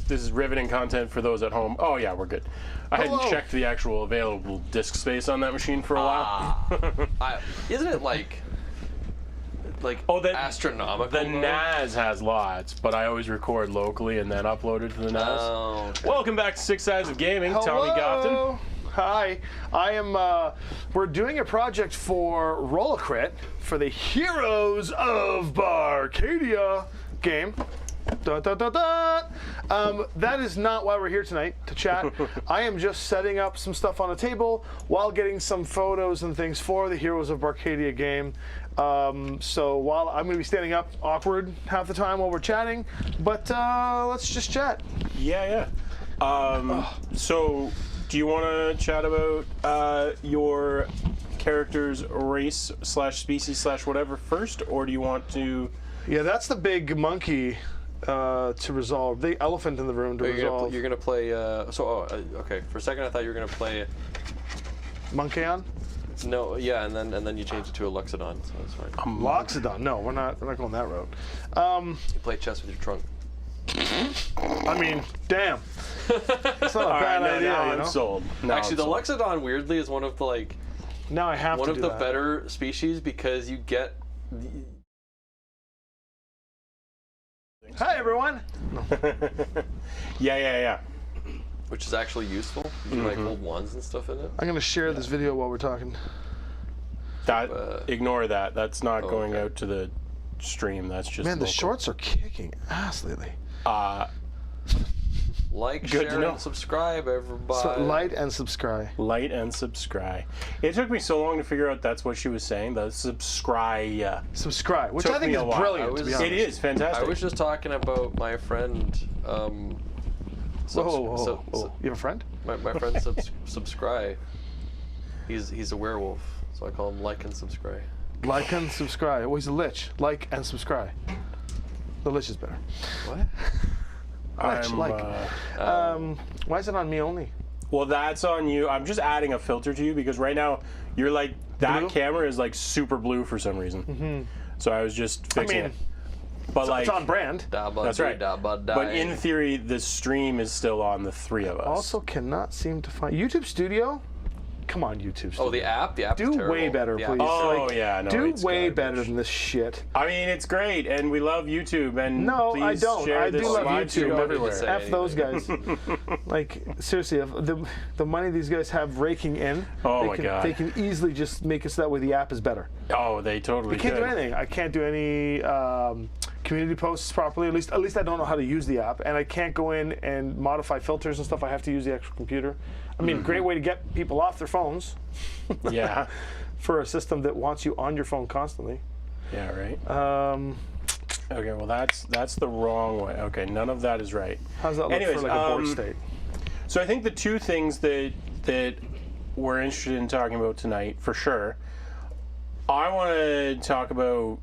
this is riveting content for those at home. Oh yeah, we're good. I hadn't checked the actual available disk space on that machine for a while. Isn't it like astronomical? The NAS has lots, but I always record locally and then upload it to the NAS. Oh, okay. Welcome back to Six Sides of Gaming. Hello. Tome Keeper. Hi, I am. We're doing a project for Rollicrit for the Heroes of Barcadia game. That is not why we're here tonight to chat. I am just setting up some stuff on a table while getting some photos and things for the Heroes of Barcadia game. So while I'm going to be standing up awkward half the time while we're chatting, but let's just chat. Yeah. So, do you want to chat about your character's race / species / whatever first, or do you want to? Yeah, that's the big monkey to resolve. The elephant in the room to resolve. You're gonna play. Okay. For a second, I thought you were gonna play. Monkeon? No, yeah, and then you changed it to a Luxodon, so that's fine. Loxodon? No, we're not going that route. You play chess with your trunk. I mean, damn. It's not a bad idea. Now you I'm know? sold. Actually, the Luxodon weirdly is one of the Now I have one to of do the that. better species because you get. Hi everyone. Yeah. Which is actually useful. You can hold wands and stuff in it. I'm gonna share this video while we're talking. Ignore that. That's not going okay. out to the stream. That's just Man, the local. shorts are kicking ass lately. Like, Good share, to know. and subscribe, everybody. So, like and subscribe. Light and subscribe. It took me so long to figure out that's what she was saying. The subscribe. Subscribe, which Took I think me is a while. brilliant. To be honest. It is fantastic. I was just talking about my friend. Whoa. You have a friend? My friend subscribe. He's a werewolf, so I call him like and subscribe. Like and subscribe. Oh, he's a lich. Like and subscribe. The lich is better. What? Lich, why is it on me only? Well, that's on you. I'm just adding a filter to you because right now you're like that Blue? camera is like super blue for some reason. So I was just fixing it. But It's on brand. That's right. But in theory, the stream is still on the three of us. Also, cannot seem to find YouTube Studio. Come on, YouTube Studio. Oh, the app? The app is Do terrible. way better, The app please. is- Oh yeah, no. Do it's way garbage. better than this shit. I mean, it's great, and we love YouTube. And No, please I don't. Share I this do love live YouTube. stream Don't everywhere. even say F those guys. Like, seriously, if the money these guys have raking in, Oh they my can, God. they can easily just make it so that way the app is better. Oh, they totally I can't could. do anything. I can't do any community posts properly. At least I don't know how to use the app, and I can't go in and modify filters and stuff. I have to use the actual computer. I mean, great way to get people off their phones. Yeah. For a system that wants you on your phone constantly. Yeah. Right. Um, Okay. Well, that's the wrong way. Okay. None of that is right. How's that look Anyways, for like a board state? So I think the two things that we're interested in talking about tonight, for sure. I want to talk about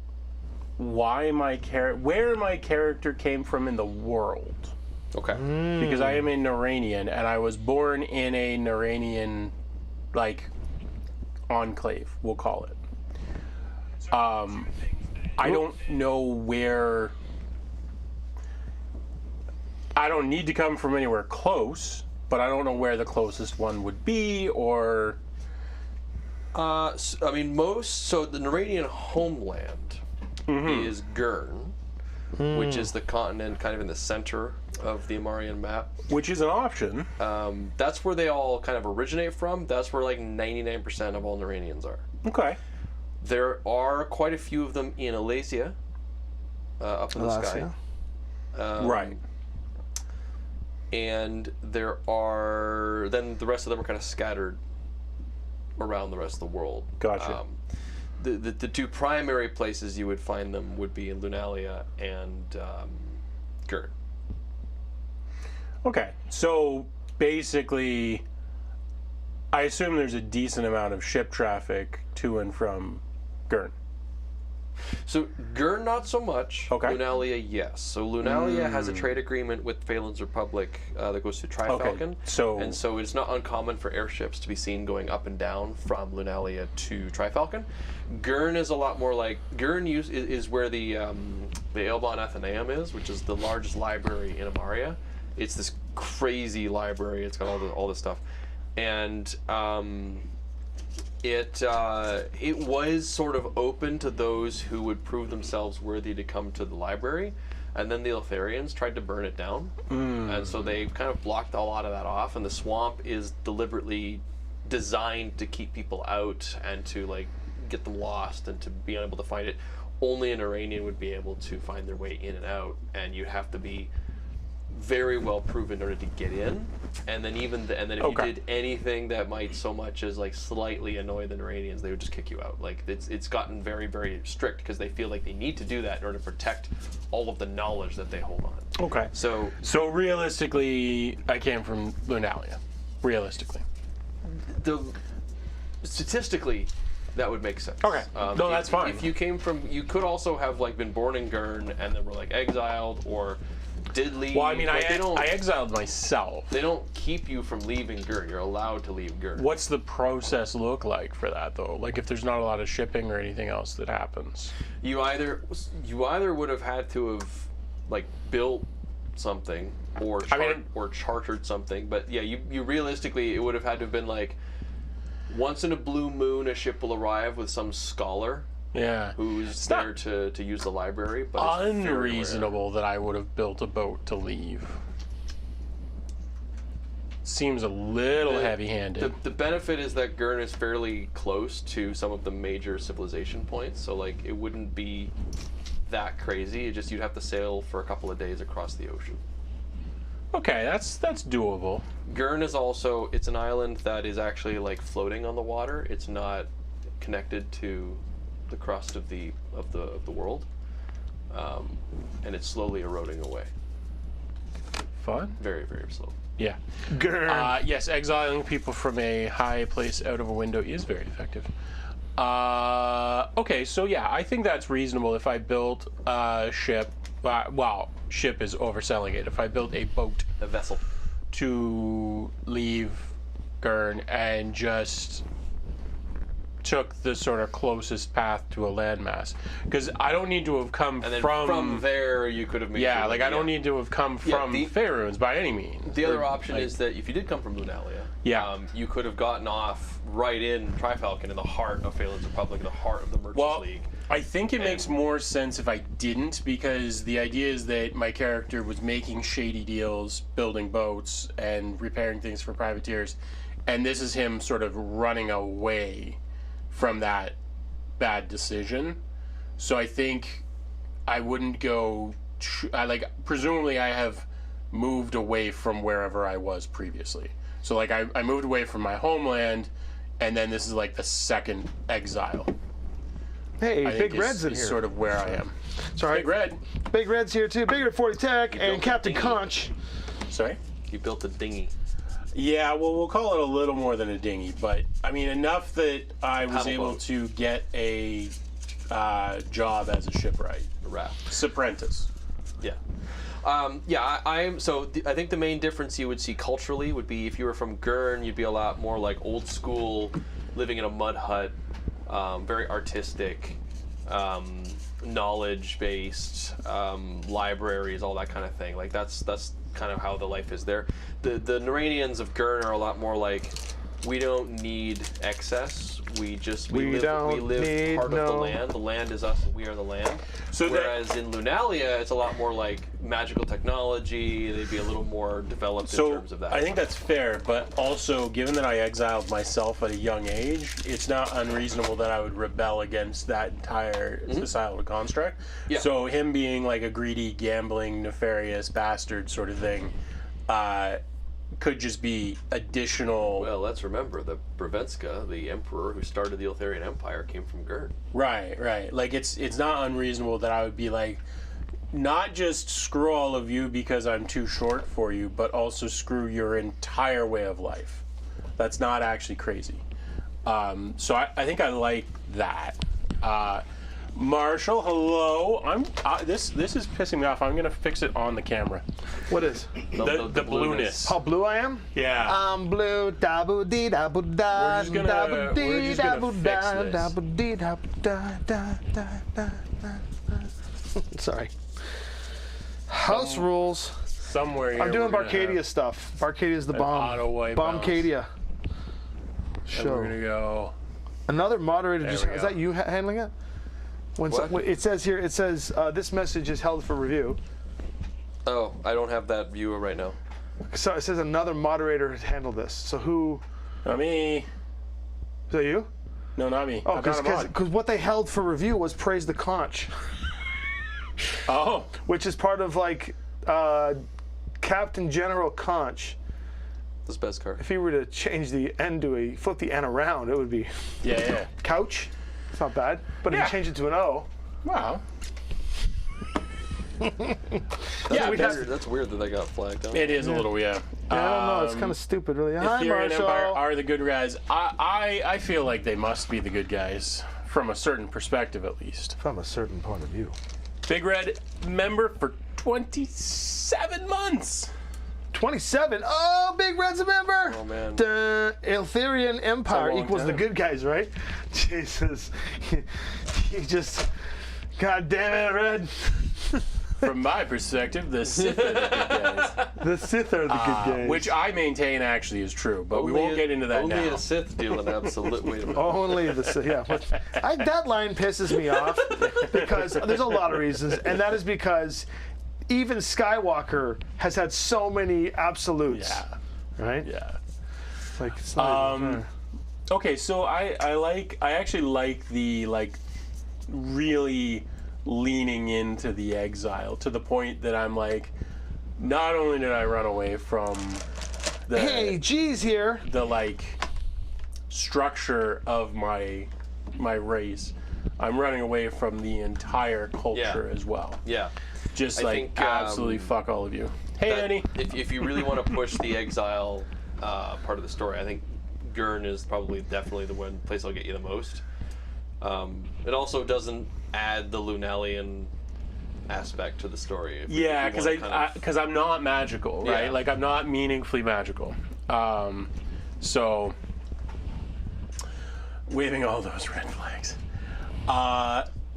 where my character came from in the world. Okay. Because I am a Naranian, and I was born in a Naranian, enclave, we'll call it. I don't know where... I don't need to come from anywhere close, but I don't know where the closest one would be, or... I mean, so the Naranian homeland is Gurn, which is the continent kind of in the center of the Amarian map. Which is an option. That's where they all kind of originate from. That's where like 99% of all Naranians are. Okay. There are quite a few of them in Alasia, up in the sky. Right. And there are, then the rest of them are kind of scattered around the rest of the world. Gotcha. The two primary places you would find them would be in Lunalia and Gurn. Okay, so basically, I assume there's a decent amount of ship traffic to and from Gurn. So Gurn, not so much. Okay. Lunalia, yes. So Lunalia has a trade agreement with Phelan's Republic that goes to Trifalcan. Okay, so- and so it's not uncommon for airships to be seen going up and down from Lunalia to Trifalcan. Gurn is a lot more like is where the Aelbon Athenaeum is, which is the largest library in Amaria, It's this crazy library. It's got all this stuff, and it was sort of open to those who would prove themselves worthy to come to the library, and then the Eltharians tried to burn it down, and so they kind of blocked a lot of that off. And the swamp is deliberately designed to keep people out and to like get them lost and to be unable to find it. Only an Iranian would be able to find their way in and out, and you'd have to be very well proven in order to get in. And then if you did anything that might so much as like slightly annoy the Iranians, they would just kick you out. Like it's gotten very, very strict because they feel like they need to do that in order to protect all of the knowledge that they hold on. Okay. So realistically, I came from Lunalia. Realistically. Statistically, that would make sense. Okay. No, that's fine. If you came from, you could also have like been born in Gurn and then were like exiled or did leave. Well, I mean, I exiled myself. They don't keep you from leaving Gurn. You're allowed to leave Gurn. What's the process look like for that, though? Like, if there's not a lot of shipping or anything else that happens? You either would have had to have like built something or chartered something, but yeah, you realistically it would have had to have been like once in a blue moon a ship will arrive with some scholar. Yeah. Who's there to use the library, but it's unreasonable that I would have built a boat to leave. Seems a little heavy-handed. The benefit is that Gurn is fairly close to some of the major civilization points, so like it wouldn't be that crazy. It just you'd have to sail for a couple of days across the ocean. Okay, that's doable. Gurn is also it's an island that is actually like floating on the water. It's not connected to the crust of the world, and it's slowly eroding away. Fun. Very, very slow. Yeah. Yes, exiling people from a high place out of a window is very effective. Okay, so yeah, I think that's reasonable. If I built a ship, ship is overselling it. If I built a boat, a vessel, to leave Gurn and just took the sort of closest path to a landmass, because I don't need to have come and then from there you could have made I don't need to have come from Faerûns by any means. The other option is that if you did come from Lunalia, you could have gotten off right in Trifalcon in the heart of Phelan's Republic, the heart of the Merchants League. I think it makes more sense if I didn't, because the idea is that my character was making shady deals, building boats, and repairing things for privateers, and this is him sort of running away from that bad decision. So I think I wouldn't go presumably I have moved away from wherever I was previously. So like I moved away from my homeland, and then this is like the second exile. Hey, Big Red's in here. Sort of where I am. Sorry. Big Red. Big Red's here too. Big Red 40 Tech and Captain Conch. Sorry? You built a dinghy. Yeah, well, we'll call it a little more than a dinghy, but I mean enough that I was able to get a job as a shipwright. A raft. Apprentice. Yeah. I think the main difference you would see culturally would be if you were from Gurn, you'd be a lot more like old school, living in a mud hut, very artistic, knowledge based, libraries, all that kind of thing. Like that's kind of how the life is there. The Naranians of Gurn are a lot more like, we don't need excess. We live part of the land. The land is us, and we are the land. So whereas in Lunalia, it's a lot more like magical technology. They'd be a little more developed in terms of that. I think that's fair, but also given that I exiled myself at a young age, it's not unreasonable that I would rebel against that entire societal construct. Yeah. So him being like a greedy, gambling, nefarious bastard sort of thing, could just be additional. Well, let's remember that Bravenska, the emperor who started the Eltharian Empire, came from Gurn. Right. Like it's not unreasonable that I would be like, not just screw all of you because I'm too short for you, but also screw your entire way of life. That's not actually crazy. So I think I like that. Marshall, hello. This is pissing me off. I'm gonna fix it on the camera. What is? The blueness. How blue I am? Yeah. I'm blue. Dabu dee dabu da. We're just gonna fix this. Sorry. House rules. somewhere here. I'm doing we're gonna Barcadia have stuff. Barcadia's the an bomb. auto-wipe bounce. Bombcadia. And Show. we're gonna go. Another moderator There just, we is go. that you handling it? When What? it says here, this message is held for review. Oh, I don't have that viewer right now. So it says another moderator has handled this. So who, Not me. is that you? No, not me. Oh, I'm not a mod. because what they held for review was Praise the Conch, Oh, which is part of like Captain General Conch. This best card. If he were to change the N to flip the N around, it would be yeah. couch. It's not bad. But if Yeah. you change it to an O, Wow. That's weird that they got flagged out. It is a little, yeah. I don't know. It's kind of stupid, really. Hi, Ethereum Empire Marshall. are the good guys. I feel like they must be the good guys from a certain perspective, at least. From a certain point of view. Big Red member for 27 months. 27. Oh, Big Red's a member. Oh, man. The Ethereum Empire long equals the time. good guys, right? Jesus. He just. God damn it, Red. From my perspective, the Sith are the good guys. The Sith are the good guys. Which I maintain actually is true, but we won't get into that only now. a Sith deal in absolute. Wait a minute. Only the Sith, yeah. But that line pisses me off because there's a lot of reasons, and that is because even Skywalker has had so many absolutes. Yeah. Right? Yeah. It's like, it's not even fair. Okay, so I actually like the really leaning into the exile to the point that I'm like, not only did I run away from the Hey, G's here. the structure of my race, I'm running away from the entire culture as well. Yeah. Just I like think, absolutely fuck all of you. Hey, that- Annie. If you really want to push the exile part of the story, I think Gurn is probably definitely the one place that'll get you the most. It also doesn't add the Lunalian aspect to the story. Yeah, if you wanna because I'm not magical, right? Yeah. Like I'm not meaningfully magical. So waving all those red flags.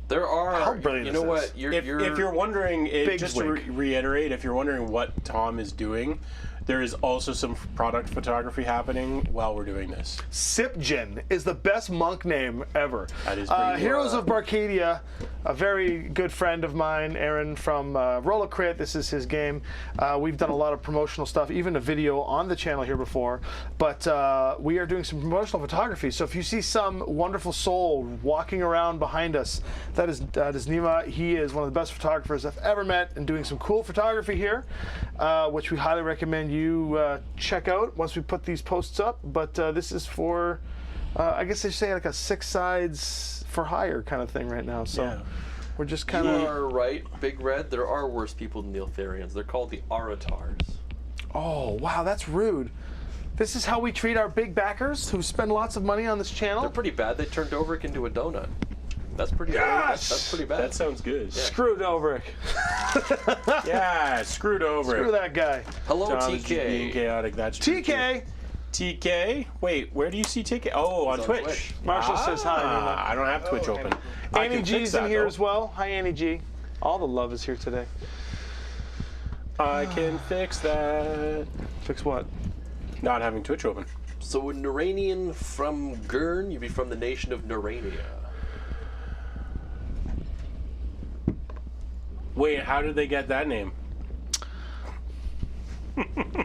there are. How brilliant You know is this? what? If you're wondering, Big just to wig. reiterate, if you're wondering what Tom is doing, there is also some product photography happening while we're doing this. Sipjin is the best monk name ever. That is pretty Heroes of Barcadia, a very good friend of mine, Aaron from Rolocrit. This is his game. We've done a lot of promotional stuff, even a video on the channel here before. But we are doing some promotional photography. So if you see some wonderful soul walking around behind us, that is Nima. He is one of the best photographers I've ever met and doing some cool photography here, which we highly recommend you check out once we put these posts up. But this is for, I guess they say like a 6 sides for hire kind of thing right now. So Yeah. we're just You kind of. are right, Big Red. There are worse people than the Eltharians. They're called the Aratars. Oh wow, that's rude. This is how we treat our big backers who spend lots of money on this They're channel. pretty bad. They turned Overick into a donut. That's pretty Yes! bad. That's pretty bad. That sounds good. Screw Dobrik. Yeah, screwed over. Screw that guy. Hello, Tom is just being TK. chaotic. That's true, too. TK. TK. Wait, where do you see TK? Oh, on on Twitch. Twitch. Marshall says hi. I don't have Twitch open. I Annie can G's fix that, in here though. as well. Hi, Annie G. All the love is here today. I can fix that. Fix what? Not having Twitch open. So a Naranian from Gurn, you'd be from the nation of Narania. Wait, how did they get that name?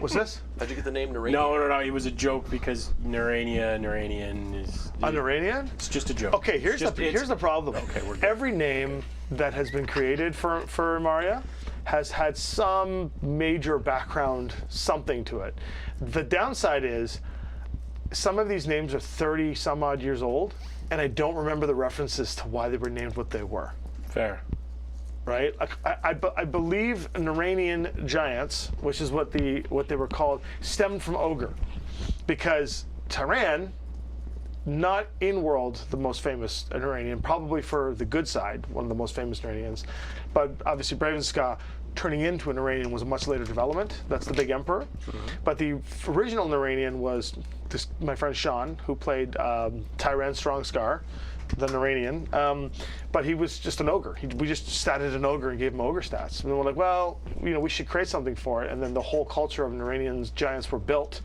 What's this? How'd you get the name Narania? No. It was a joke because Naranian is. An Iranian? It's just a joke. Okay, here's It's the problem. Okay, we're good. Every name that has been created for Maria has had some major background, something to it. The downside is some of these names are 30 some odd years old, and I don't remember the references to why they were named what they were. Fair. Right? I believe Naranian giants, which is what they were called, stemmed from ogre, because Tyran, not in world the most famous Naranian, probably for the good side, one of the most famous Naranians, but obviously Bravenska turning into an Naranian was a much later development. That's the big emperor. But the original Naranian was my friend Sean, who played Tyran Strongscar the Naranian, but he was just an ogre. We just statted an ogre and gave him ogre stats. And we're like, well, we should create something for it. And then the whole culture of Naranians giants were built.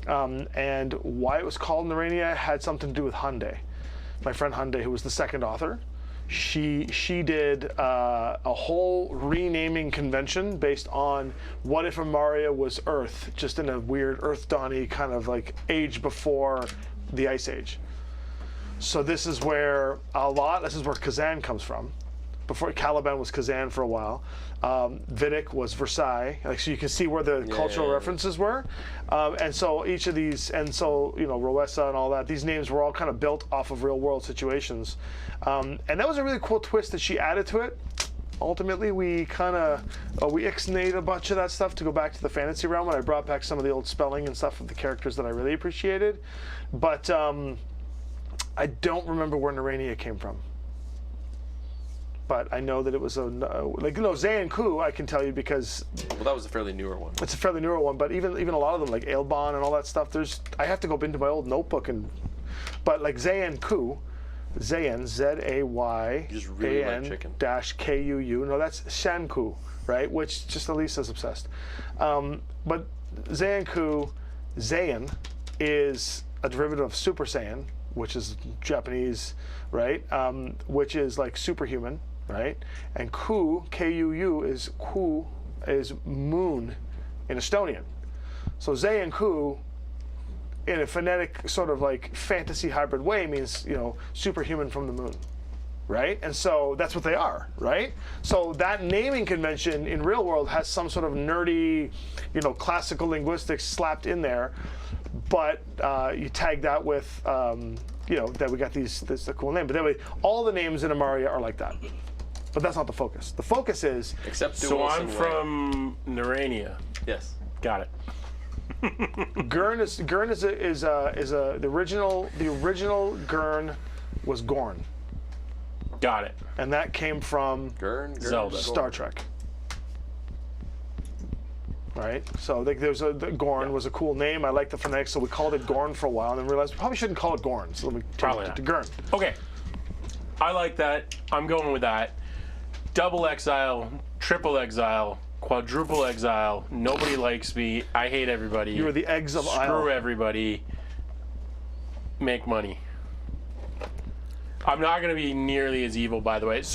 And why it was called Narania had something to do with Hyundai. My friend Hyundai, who was the second author, she did a whole renaming convention based on what if Amaria was Earth, just in a weird Earth Dawny kind of like age before the Ice Age. So this is where Kazan comes from. Before Caliban was Kazan for a while. Vidic was Versailles. Like, so you can see where the cultural references were. And so each of these, Roessa and all that, these names were all kind of built off of real world situations. And that was a really cool twist that she added to it. Ultimately, we kind of, we ixnayed a bunch of that stuff to go back to the fantasy realm, and I brought back some of the old spelling and stuff of the characters that I really appreciated. But I don't remember where Narania came from. But I know that it was Zayan Ku, I can tell you because... Well, that was a fairly newer one. It's a fairly newer one, but even a lot of them, like Ailbon and all that stuff, I have to go into my old notebook but like Zayan Ku, Zayan, Z-A-Y-A-N dash K-U-U, no, that's Shanku, right? Which just Elisa's obsessed. But Zayan Ku, Zayan is a derivative of Super Saiyan, which is Japanese, right? Which is like superhuman, right? And Ku, K-U-U, is moon in Estonian. So Zayan Ku, in a phonetic sort of like fantasy hybrid way, means, superhuman from the moon, right? And so that's what they are, right? So that naming convention in real world has some sort of nerdy, classical linguistics slapped in there, but you tag that with, that we got this a cool name. But anyway, all the names in Amaria are like that. But that's not the focus. The focus is... So I'm from Narania. Yes. Got it. Gurn is the original Gurn was Gorn. Got it. And that came from Zelda. Star Trek. Right? So Gorn was a cool name. I like the phonetics, so we called it Gorn for a while, and then realized we probably shouldn't call it Gorn, so let me change it to Gurn. Okay. I like that. I'm going with that. Double exile, triple exile, quadruple exile. Nobody likes me. I hate everybody. You are the eggs of Isle. Screw everybody. Make money. I'm not going to be nearly as evil, by the way. That's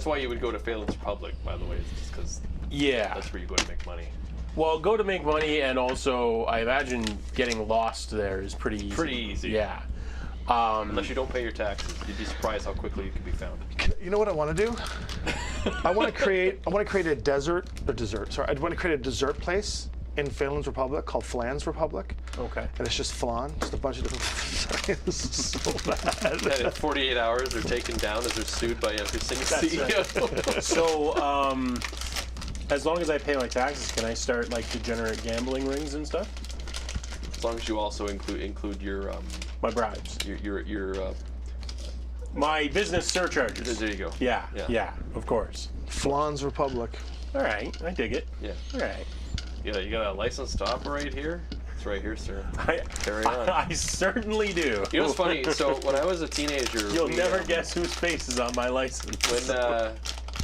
why you would go to Phelan's Republic, by the way, just because. Yeah. That's where you go to make money. Well, go to make money, and also I imagine getting lost there is pretty easy. Pretty easy. Yeah. Unless you don't pay your taxes, you'd be surprised how quickly you can be found. You know what I want to do? I want to create a desert place in Phelan's Republic called Flan's Republic. Okay. And it's just Flan, just a bunch of different. This is so bad. And in 48 hours, they're taken down as they're sued by every single CEO. Right. So, as long as I pay my taxes, can I start like degenerate gambling rings and stuff? As long as you also include your my bribes, your my business surcharges. There you go. Yeah, of course. Flan's Republic. All right, I dig it. Yeah. All right. Yeah, you got a license to operate here? It's right here, sir. Carry on. I certainly do. You know what's funny? So when I was a teenager, you'll never guess whose face is on my license.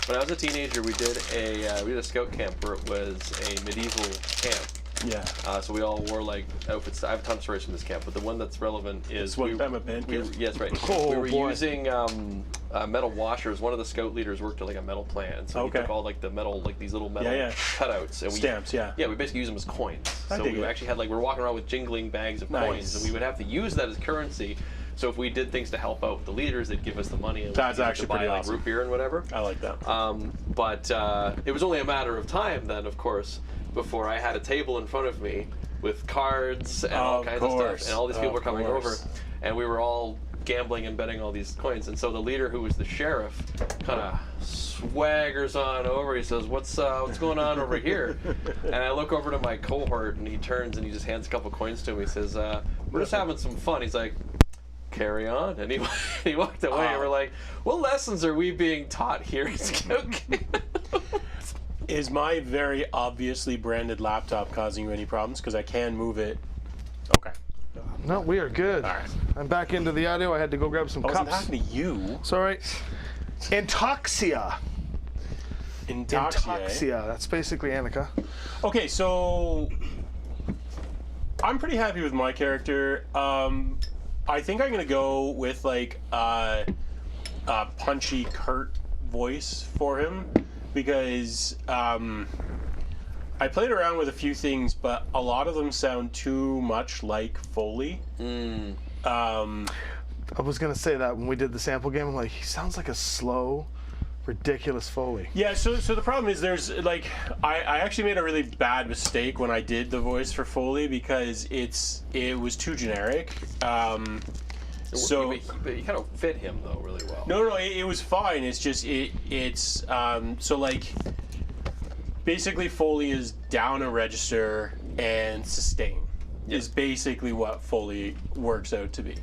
When I was a teenager, we did a scout camp where it was a medieval camp. Yeah. So we all wore like outfits. I have a ton of stories from this camp, but the one that's relevant is one time I've been. Yes, right. Oh, we were boy. using metal washers. One of the scout leaders worked at like a metal plant, so we took all like the metal, like these little metal cutouts, and stamps. Yeah, we basically use them as coins. So we actually had we were walking around with jingling bags of coins, and we would have to use that as currency. So if we did things to help out with the leaders, they'd give us the money. And that's actually buy pretty awesome. Root beer and whatever. I like that. But it was only a matter of time then, of course, before I had a table in front of me with cards and all kinds of stuff, and all these people were coming over, and we were all gambling and betting all these coins. And so the leader, who was the sheriff, kind of swaggers on over. He says, "What's going on over here?" And I look over to my cohort, and he turns and he just hands a couple coins to me. He says, "We're just having some fun." He's like, "Carry on," and he walked away. And we're like, "What lessons are we being taught here at Scout Camp?" Is my very obviously branded laptop causing you any problems? Because I can move it. Okay. No, we are good. All right. I'm back into the audio. I had to go grab some Wasn't cups. talking to you. It's all right. Intoxia. Intoxia. That's basically Annika. Okay, so I'm pretty happy with my character. I think I'm gonna go with like a punchy, curt voice for him because I played around with a few things, but a lot of them sound too much like Foley. I was gonna say that when we did the sample game. I'm like, he sounds like a slow, ridiculous Foley. Yeah, so the problem is there's like I actually made a really bad mistake when I did the voice for Foley because it was too generic. So but you kind of fit him though really well. no, it was fine. It's just it's so like basically Foley is down a register and sustain is basically what Foley works out to be.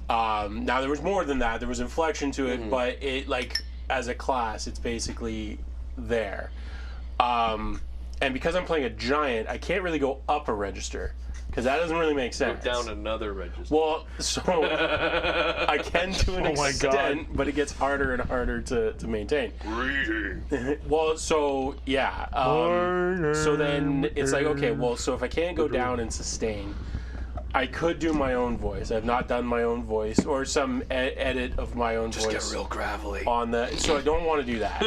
Now there was more than that. There was inflection to it, but it like as a class, it's basically there. And because I'm playing a giant, I can't really go up a register because that doesn't really make sense. Go down another register. Well, so I can to an extent, but it gets harder and harder to maintain. Well, so yeah. So then it's like, okay, well, so if I can't go down and sustain, I could do my own voice. I've not done my own voice or some edit of my own voice. Just get real gravelly. On the, so I don't want to do that.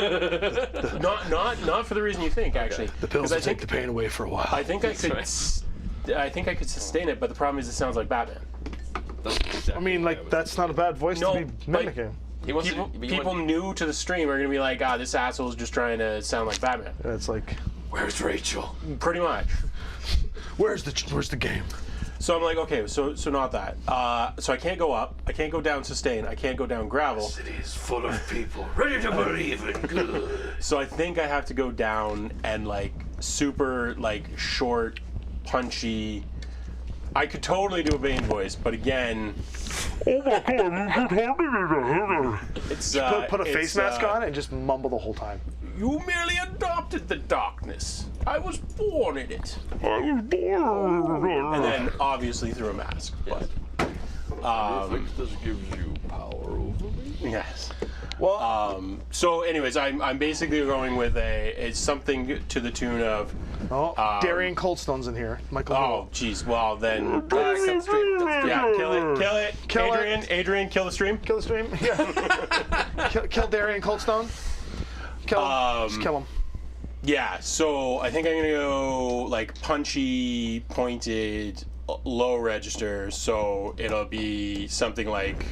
not for the reason you think, actually. The pills 'Cause will take the pain away for a while. I think I could. Right. I think I could sustain it, but the problem is it sounds like Batman. That's exactly I mean, like, that's not a bad voice to be mimicking. he wants People new to the stream are gonna be like, this asshole's just trying to sound like Batman. It's like, Where's Rachel? Pretty much. where's the game? So I'm like, okay, so not that. So I can't go up. I can't go down sustain. I can't go down gravel. City is full of people ready to believe in good. So I think I have to go down and like super like short, punchy. I could totally do a Bane voice, but again, Oh my god, it's put a face mask on and just mumble the whole time. You merely adopted the darkness. I was born in it. I was born. And then obviously through a mask. But This gives you power over me. yes. Well, So anyways, I'm basically going with it's something to the tune of Darian Coldstone's in here. Michael. oh jeez, well then Cut straight. yeah, kill it. Kill Adrian, kill the stream. Kill the stream. Yeah. kill Darian Coldstone. Kill him. Just kill him. Yeah, so I think I'm gonna go like punchy, pointed, low register. So it'll be something like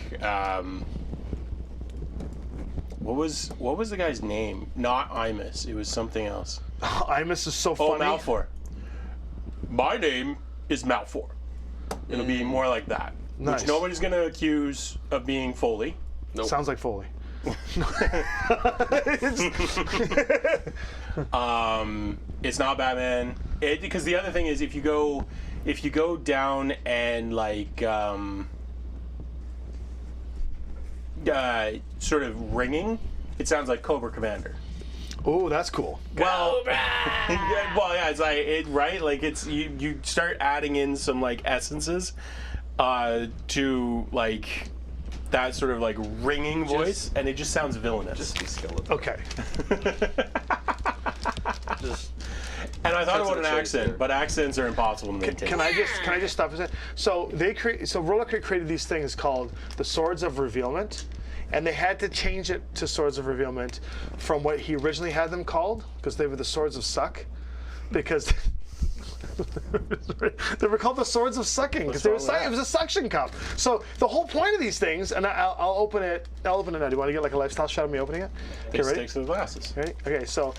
what was the guy's name? Not Imus. It was something else. Imus is so Oh, funny. Malfour. My name is Malfour. It'll be more like that, Nice. which nobody's gonna accuse of being Foley. Nope. Sounds like Foley. It's not Batman. Because the other thing is, if you go down and like sort of ringing, it sounds like Cobra Commander. Oh, that's cool. Well, yeah, it's like right, like it's you start adding in some like essences to like that sort of like ringing voice, and it just sounds villainous. Just be skeleton. Okay. Just And I thought about an That's a choice accent, there. but accents are impossible to maintain. Can I just stop for a second? So Roller Crate created these things called the Swords of Revealment, and they had to change it to Swords of Revealment from what he originally had them called, because they were the Swords of Suck, because they were called the Swords of Sucking because it was a suction cup. So the whole point of these things, and I'll open it. I'll open it now. Do you want to get like a lifestyle shot of me opening it? Okay, It ready? sticks to the glasses. Ready? Okay, so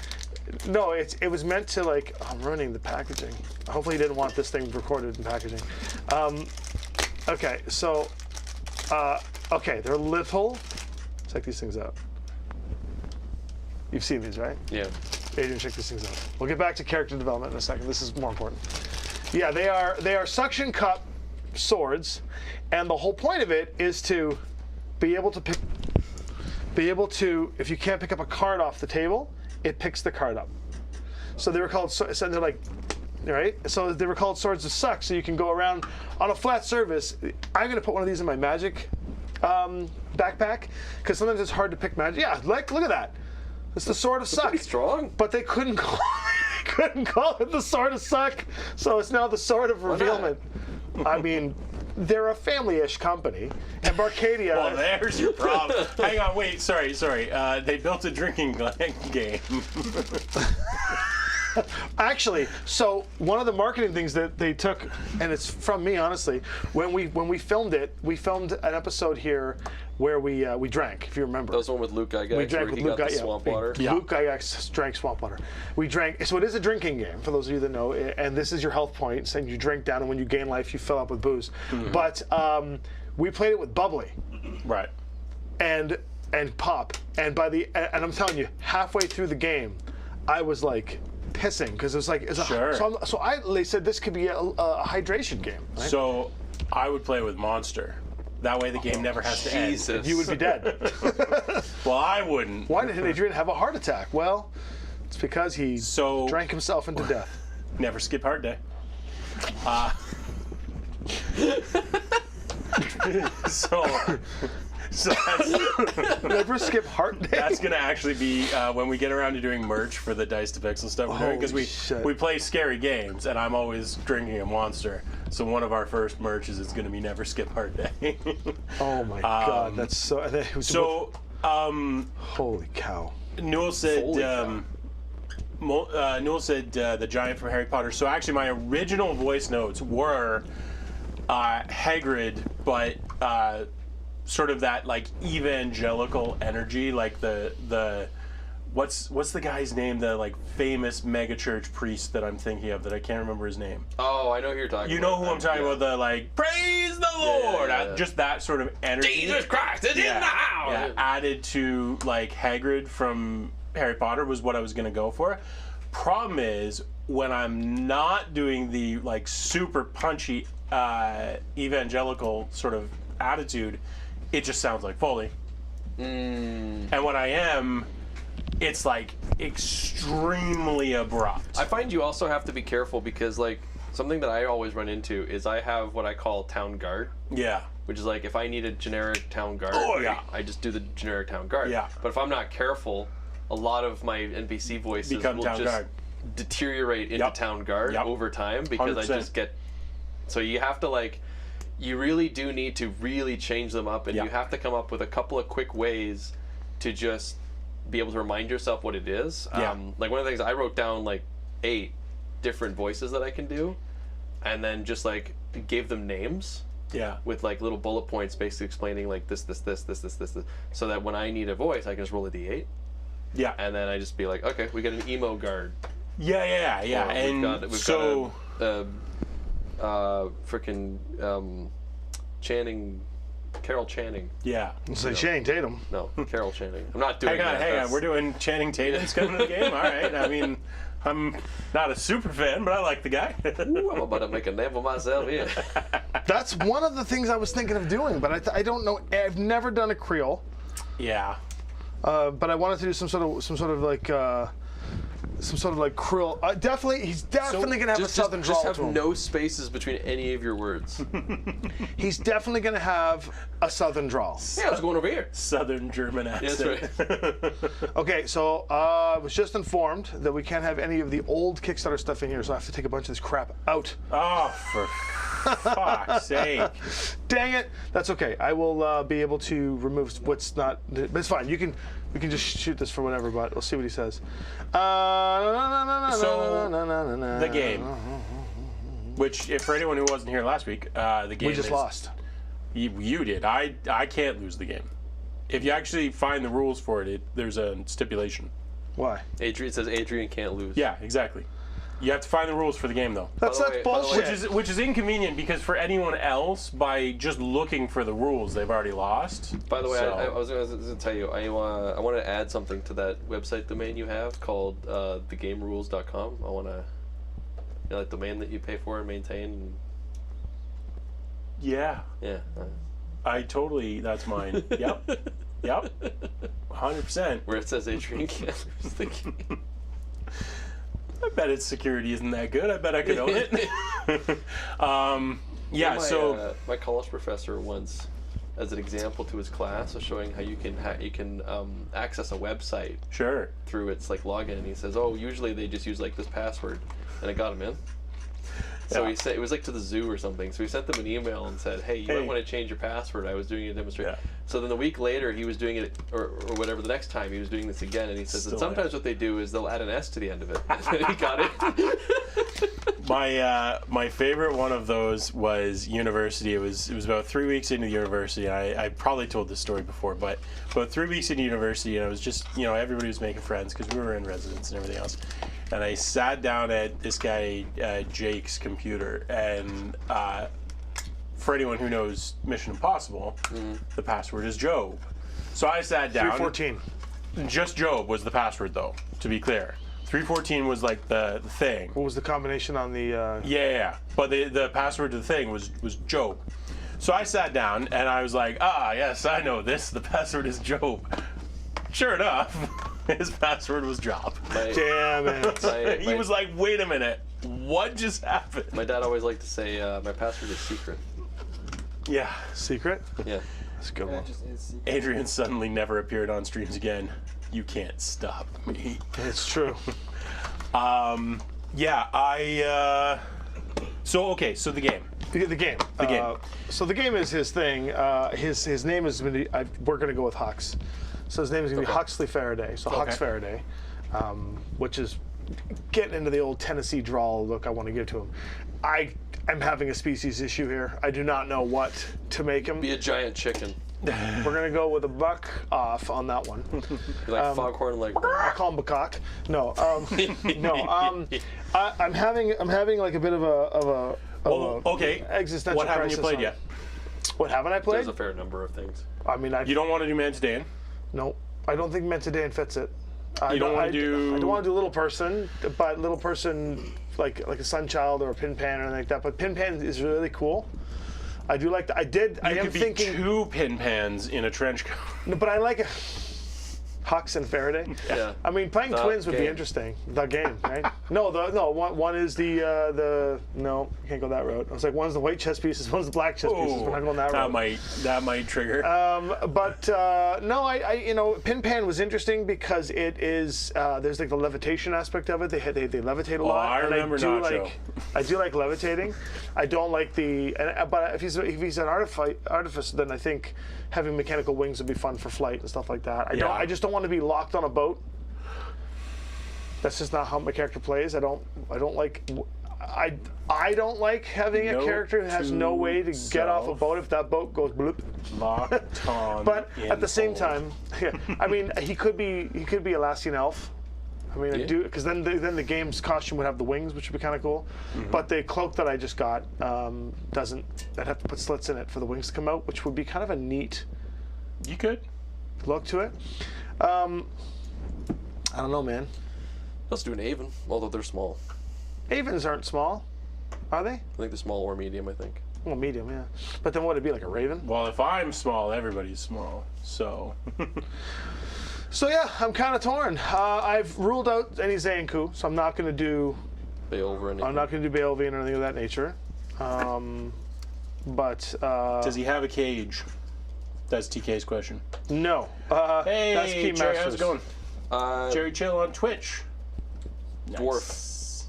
no, it was meant to like. I'm ruining the packaging. Hopefully, you didn't want this thing recorded in packaging. Okay, so okay, they're little. Check these things out. You've seen these, right? yeah. Adrian, check these things out. We'll get back to character development in a second. This is more important. Yeah, they are suction cup swords, and the whole point of it is to be able to if you can't pick up a card off the table, it picks the card up. So they were called. So they're like right? So they were called Swords of Suck. So you can go around on a flat surface. I'm gonna put one of these in my magic backpack because sometimes it's hard to pick magic. Yeah, like look at that. It's the Sword of Suck. Pretty strong. But they couldn't call it the Sword of Suck, so it's now the Sword of Revealment. I mean, they're a family-ish company, and Barcadia. Well, there's your problem. Hang on, wait, sorry. They built a drinking game. Actually, so one of the marketing things that they took, and it's from me, honestly, when we filmed it, we filmed an episode here where we drank, if you remember. That was the one with Luke Gygax, We drank where with he Luke got the Gygax. swamp water. Yeah. Luke Gygax drank swamp water. We drank, so it is a drinking game, for those of you that know, and this is your health points, and you drink down, and when you gain life, you fill up with booze. But we played it with bubbly. Right. And pop, and and I'm telling you, halfway through the game, I was like pissing because it was like Sure. they said this could be a hydration game. Right? So I would play with Monster. That way the game never has to end. Jesus. You would be dead. Well, I wouldn't. Why did Adrian have a heart attack? Well, it's because he So- drank himself into death. Never skip hard day. So that's, Never skip heart day. that's gonna actually be when we get around to doing merch for the Dice to Pixel stuff we're doing, because Holy shit. we play scary games and I'm always drinking a Monster. So one of our first merches is gonna be Never Skip Hard Day. Oh my god, that's so. So holy cow. Newell said. Holy cow. Newell said the giant from Harry Potter. So actually, my original voice notes were Hagrid, but sort of that like evangelical energy, like the what's the guy's name? The like famous megachurch priest that I'm thinking of that I can't remember his name. Oh, I know who you're talking You about. know who I'm talking about? The like praise the Lord, yeah. Just that sort of energy. Jesus Christ is in the house! Yeah, added to like Hagrid from Harry Potter was what I was gonna go for. Problem is when I'm not doing the like super punchy evangelical sort of attitude, it just sounds like Foley. And when I am, it's like extremely abrupt. I find you also have to be careful because, like, something that I always run into is I have what I call town guard, Yeah. which is like if I need a generic town guard, Yeah. I just do the generic town guard. Yeah. But if I'm not careful, a lot of my NPC voices Become will town just guard. deteriorate into Yep. town guard Yep. over time because 100%. I just get. So you have to like. You really do need to really change them up, and Yeah. you have to come up with a couple of quick ways to just be able to remind yourself what it is. Yeah. Like one of the things I wrote down like 8 different voices that I can do, and then just like gave them names Yeah. with like little bullet points, basically explaining like this, so that when I need a voice, I can just roll a d8, Yeah. and then I just be like, okay, we got an emo guard. Yeah. Or And we've so got a freaking Channing, Carol Channing. yeah. It's like Shane Tatum. No, Carol Channing. I'm not doing that. Hang on. That's- We're doing Channing Tatum's coming to the game. All right. I mean, I'm not a super fan, but I like the guy. Ooh, I'm about to make a name for myself here. That's one of the things I was thinking of doing, but I don't know. I've never done a Creole, Yeah. but I wanted to do some sort of like Creole. He's definitely gonna have a southern drawl just have to him. no spaces between any of your words. He's definitely gonna have a southern drawl. Yeah, I was going over here. Southern German accent. That's Okay, so I was just informed that we can't have any of the old Kickstarter stuff in here, so I have to take a bunch of this crap out. Oh, for fuck's sake. Dang it! That's okay. I will be able to remove what's not. But it's fine. We can just shoot this for whatever. But we'll see what he says. The game, which, if for anyone who wasn't here last week, the game We just is, lost. You did. I can't lose the game. If you actually find the rules for it, there's a stipulation. Why? Adrian says Adrian can't lose. Yeah, exactly. You have to find the rules for the game, though. That's By the way- bullshit. Which is inconvenient because for anyone else, by just looking for the rules, they've already lost. By the way, So- I was going to tell you, I want to add something to that website domain you have called thegamerules.com. I want to, like domain that you pay for and maintain. Yeah, Yeah. that's mine. Yep. 100%. Where it says Adrian can't lose the game. I bet its security isn't that good. I bet I could own it. Yeah, so my college professor once, as an example to his class, was showing how you can access a website sure. through its like login, and he says, "Oh, usually they just use like this password," and it got him in. So Yeah. he said it was like to the zoo or something. So he sent them an email and said, "Hey, you might want to change your password. I was doing a demonstration." Yeah. So then the week later, he was doing it, or whatever. The next time, he was doing this again, and he says that Still sometimes what they do is they'll add an S to the end of it. And he got it. My favorite one of those was university. It was about 3 weeks into university. I probably told this story before, but about 3 weeks into university, and I was just, everybody was making friends because we were in residence and everything else. And I sat down at this guy Jake's computer, and for anyone who knows Mission Impossible, the password is Job. So I sat down. 314. Just Job was the password, though, to be clear. 314 was like the thing. What was the combination on the? Yeah. But the password to the thing was Job. So I sat down and I was like, yes, I know this. The password is Job. Sure enough, his password was Job. Damn it. He was like, wait a minute, what just happened? My dad always liked to say, "My password is secret." Yeah. Secret? Yeah. That's a good Yeah, one. it just is secret. Adrian suddenly never appeared on streams again. You can't stop me. It's true. Yeah, so the game. The game. The game. So the game is his thing. His name is we're going to go with Hux. So his name is going to be Huxley Faraday. So Hux Faraday, which is getting into the old Tennessee drawl look I want to give to him. I'm having a species issue here. I do not know what to make him. Be a giant chicken. We're going to go with a buck off on that one. Be like foghorn leg. I call him Bakak. No, no. I'm having like a bit of a Okay. existential What haven't you crisis played on yet? it. What haven't I played? There's a fair number of things. I mean, You don't want to do Mantidaean? no, I don't think Mentadane fits it. You don't want to do... I don't want to do Little Person, but Little Person like a Sunchild or a Pin Pan or anything like that. But Pin Pan is really cool. I do like. I am could be thinking. two pin pans in a trench coat. No, but I like it. Hux and Faraday. Yeah. I mean, playing The twins would be game. interesting. The game, right? No, one is the no, you can't go that route. I was like, one's the white chess pieces, one's the black chess pieces. We're not going that route. That might trigger. But no, I Pin Pan was interesting because it is there's like the levitation aspect of it. They levitate a lot. I and remember Nacho. I do like levitating. I don't like but if he's an artifice, then I think having mechanical wings would be fun for flight and stuff like that. I just don't want to be locked on a boat. That's just not how my character plays. I don't like having a Note character who has no way to get off a self. boat if that boat goes bloop. Locked on. But at the same hold. time, I mean, he could be Alassian elf. I mean, I do, because then the game's costume would have the wings, which would be kind of cool. But the cloak that I just got doesn't. I'd have to put slits in it for the wings to come out, which would be kind of a neat You could. look to it. I don't know, man. Let's do an Avon, although they're small. Avens aren't small, are they? I think they're small or medium, I think. Well, medium, yeah. But then what would it be, like a raven? Well, if I'm small, everybody's small. So. So yeah, I'm kind of torn. I've ruled out any Zanku, so I'm not going to do. Beowulf or anything. I'm not going to do Beowulf or anything of that nature. But Does he have a cage? That's TK's question. no. Hey, that's Key Jerry, Masters. how's it going? Uh, Jerry Chill on Twitch. Dwarf.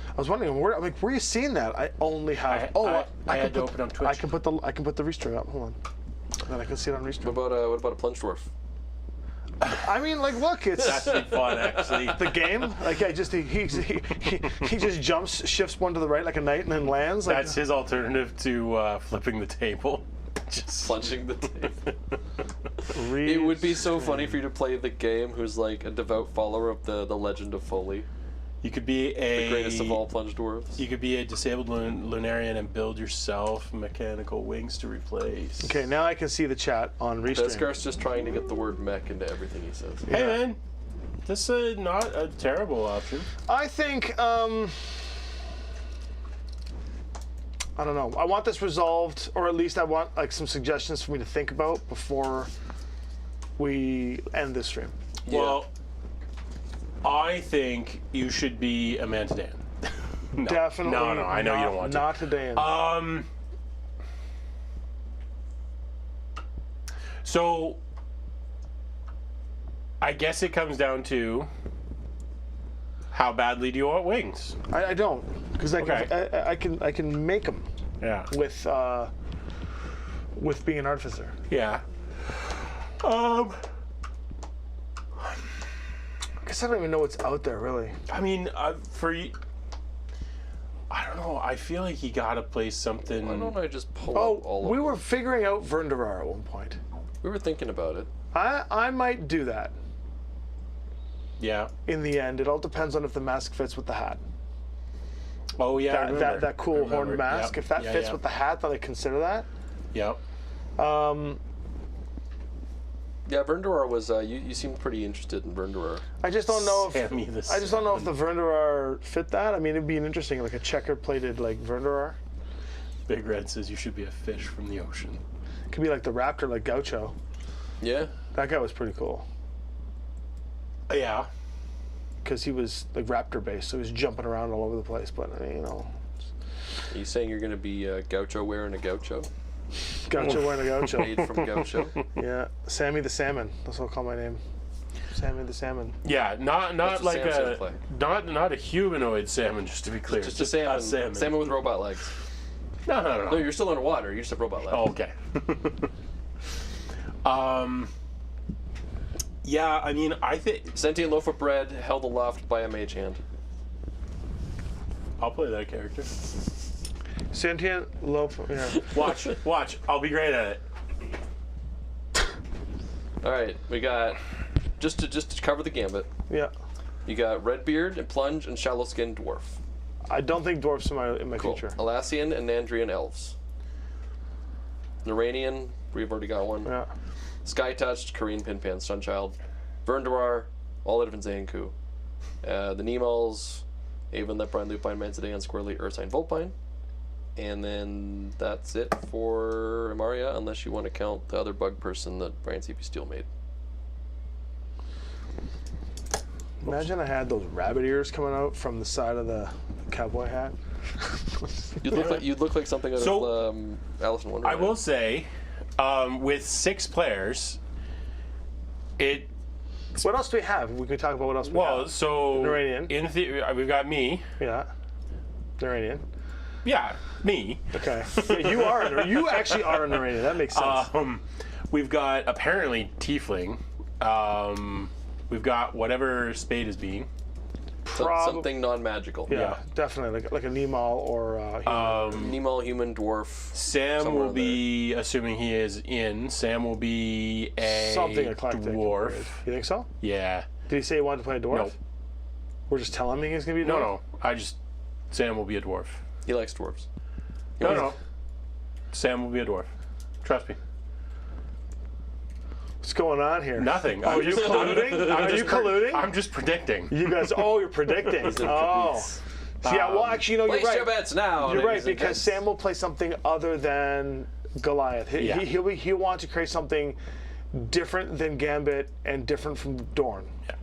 I was wondering where are you seeing that? I only have. I had to open up Twitch. I can put the restring up. Hold on. Then I can see it on restring. what about a plunge dwarf? I mean, like, look, it's That'd be fun, actually. the game. Like, he just jumps, shifts one to the right like a knight, and then lands. Like, That's his alternative to flipping the table. Just Plunging the table. It would be so funny for you to play the game who's like a devout follower of the Legend of Foley. You could be The greatest of all plunge dwarves. You could be a disabled lunarian and build yourself mechanical wings to replace. Okay, now I can see the chat on restream. Descar's just trying to get the word mech into everything he says. Hey man, this is not a terrible option. I think. I don't know. I want this resolved, or at least I want like some suggestions for me to think about before we end this stream. Well, I think you should be a Mantidan. No. Definitely. No, I know you don't want to. Not today. So, I guess it comes down to how badly do you want wings? I don't, because I can make them Yeah. with being an artificer. Yeah. I guess I don't even know what's out there really. I mean, for you, I don't know. I feel like you gotta play something. Why don't I just pull Oh, up all of we them? were figuring out Verndurrar at one point. We were thinking about it. I might do that. Yeah. In the end, it all depends on if the mask fits with the hat. Oh yeah. I remember. That cool I remember. horned mask. Yep. If that Yeah, fits yeah. with the hat, then I consider that. Yep. Yeah, Verndurrar was. You seemed pretty interested in Verndurrar. I just don't know if Sammy the I just don't know if the Verndurrar fit that. I mean, it'd be an interesting, like a checker plated like Verndurrar. Big Red says you should be a fish from the ocean. Could be like the Raptor, like Gaucho. Yeah. That guy was pretty cool Yeah. because he was like Raptor based, so he was jumping around all over the place. But Are you saying you're going to be Gaucho wearing a Gaucho? Gaucho wearing a Gaucho. Made from Gaucho? Yeah, Sammy the Salmon. That's what I'll call my name. Sammy the Salmon. Yeah. Not What's the like Sam a play? not a humanoid salmon. Just to be clear. Just a salmon. salmon. Salmon with robot legs. No. No, you're still underwater. You just have robot legs. Oh, okay. Yeah, I mean, I think Sentient loaf of bread held aloft by a mage hand. I'll play that character. Sentient loaf. Yeah. Watch. I'll be great at it. All right, we got just to cover the gambit. Yeah. You got Redbeard and Plunge and Shallow Skin Dwarf. I don't think dwarfs in my Cool. future. Alassian and Nandrian elves. Noranian, we've already got one. Yeah. Sky Touched, Kareen Pinpan, Sunchild. Verndurrar, Olive and Zanku. The Nemals, Avon, Leprine, Lupine, Manzidae, Squirrely, Ursine, Volpine. And then that's it for Amaria, unless you want to count the other bug person that Brian C.P. Steele made. Imagine I had those rabbit ears coming out from the side of the cowboy hat. You'd look like something out So, of Alice in Wonderland. I will say, with 6 players, it. What else do we have? We could talk about what else we Well, have. so Noranian. in theory, we've got me. Yeah. Noranian. Yeah, me. Okay. Yeah, you actually are a Noranian. That makes sense. We've got apparently Tiefling. We've got whatever Spade is being. Something non-magical. yeah, definitely. Like a Nemal or a human. Nemal, human, dwarf. Sam Somewhere will in be, assuming he is in. Sam will be a Something eclectic. dwarf. You think so? Yeah. Did he say he wanted to play a dwarf? No. We're just telling me he's going to be a dwarf? No. Sam will be a dwarf. He likes dwarves. No. Sam will be a dwarf. Trust me. What's going on here? Nothing. Oh, are you colluding? Are you colluding? I'm just predicting. You guys, you're predicting. Oh. Yeah, well, actually, you're Place right. your bets now. You're right, ladies and because gents. Sam will play something other than Goliath. Yeah. He'll want to create something different than Gambit and different from Dorn. Yeah.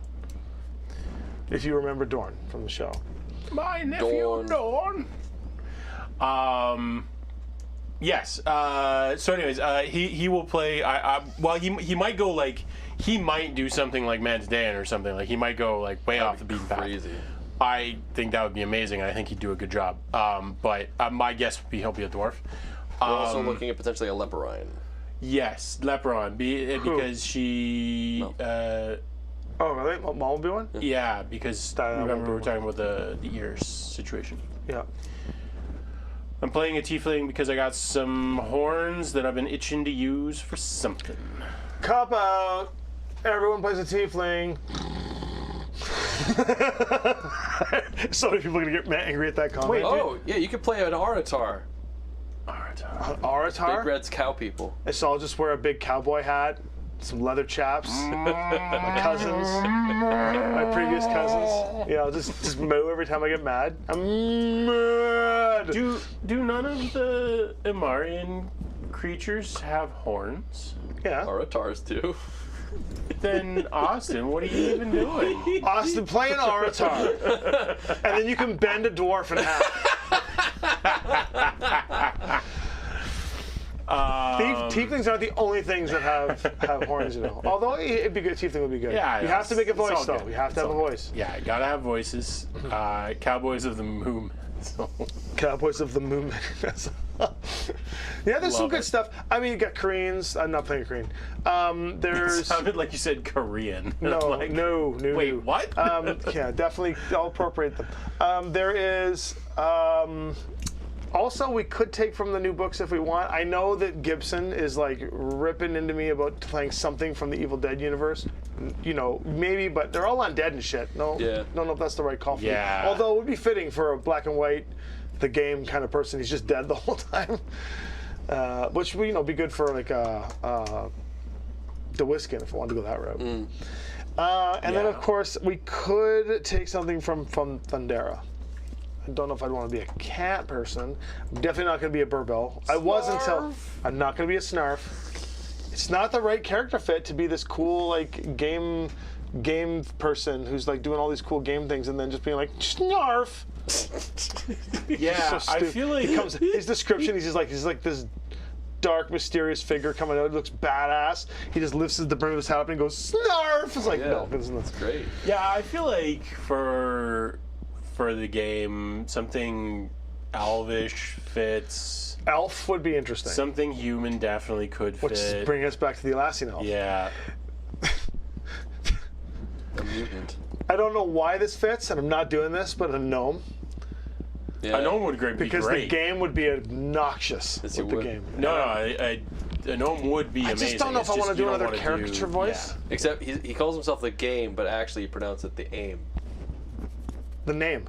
If you remember Dorn from the show. My nephew Dawn. Yes. So, anyways, he will play. Well, he might go like he might do something like Mantidan or something. Like he might go like way off the beaten path. Crazy. I think that would be amazing. I think he'd do a good job. But my guess would be he'll be a dwarf. We're also looking at potentially a Leporine. Yes, Leperon, because she. Oh, really? Maul will be one? Yeah, because remember we were talking about the ears situation. Yeah. I'm playing a tiefling because I got some horns that I've been itching to use for something. Cop out. Everyone plays a tiefling. So many people are going to get angry at that comment. Wait, Oh, yeah, you could play an Aratar. Aratar? Big Red's cow people. So I'll just wear a big cowboy hat, some leather chaps, my cousins, my previous cousins. Yeah, I'll just moo every time I get mad. I'm mad. Do none of the Imarian creatures have horns? Yeah. Aratars do. then Austin, what are you even doing? Austin, play an Aratar. And then you can bend a dwarf in half. Tieflings aren't the only things that have horns, you know. Although it'd be good, tiefling would be good. Yeah, you have to make a voice, though. good. You have to have a voice. Yeah, you gotta have voices. Cowboys of the Moon. So. Cowboys of the Moon. Yeah, there's some Love good it. stuff. I mean, you got Koreans. I'm not playing Korean. It There's sounded like you said Korean. no. Wait, what? Yeah, definitely. I'll appropriate them. There is. Also, we could take from the new books if we want. I know that Gibson is like ripping into me about playing something from the Evil Dead universe. You know, maybe, but they're all undead and shit. No, Yeah. don't know if that's the right call for Yeah. me. Although it would be fitting for a black and white, the game kind of person. He's just dead the whole time, which would be good for like the Wiskin if I wanted to go that route. And then Yeah. of course we could take something from Thundera. I don't know if I'd want to be a cat person. I'm definitely not going to be a Burbel. I was until I'm not going to be a Snarf. It's not the right character fit to be this cool like game person who's like doing all these cool game things and then just being like Snarf. Yeah, So I stupid. feel like His description. He's like this dark, mysterious figure coming out. He looks badass. He just lifts the brim of his hat up and goes Snarf. It's like no, that's Great. Yeah, I feel like for the game, something elvish fits. Elf would be interesting. Something human definitely could fit. Which is bringing us back to the Alassian elf. Yeah. A mutant. I don't know why this fits, and I'm not doing this, but a gnome. Yeah. A gnome would be Because great. the game would be obnoxious Yes, with it the would. game. No, a gnome would be I amazing. just don't know if It's I just want to you do don't another wanna caricature do- voice. yeah. Except he calls himself the game, but actually you pronounce it the aim. The name.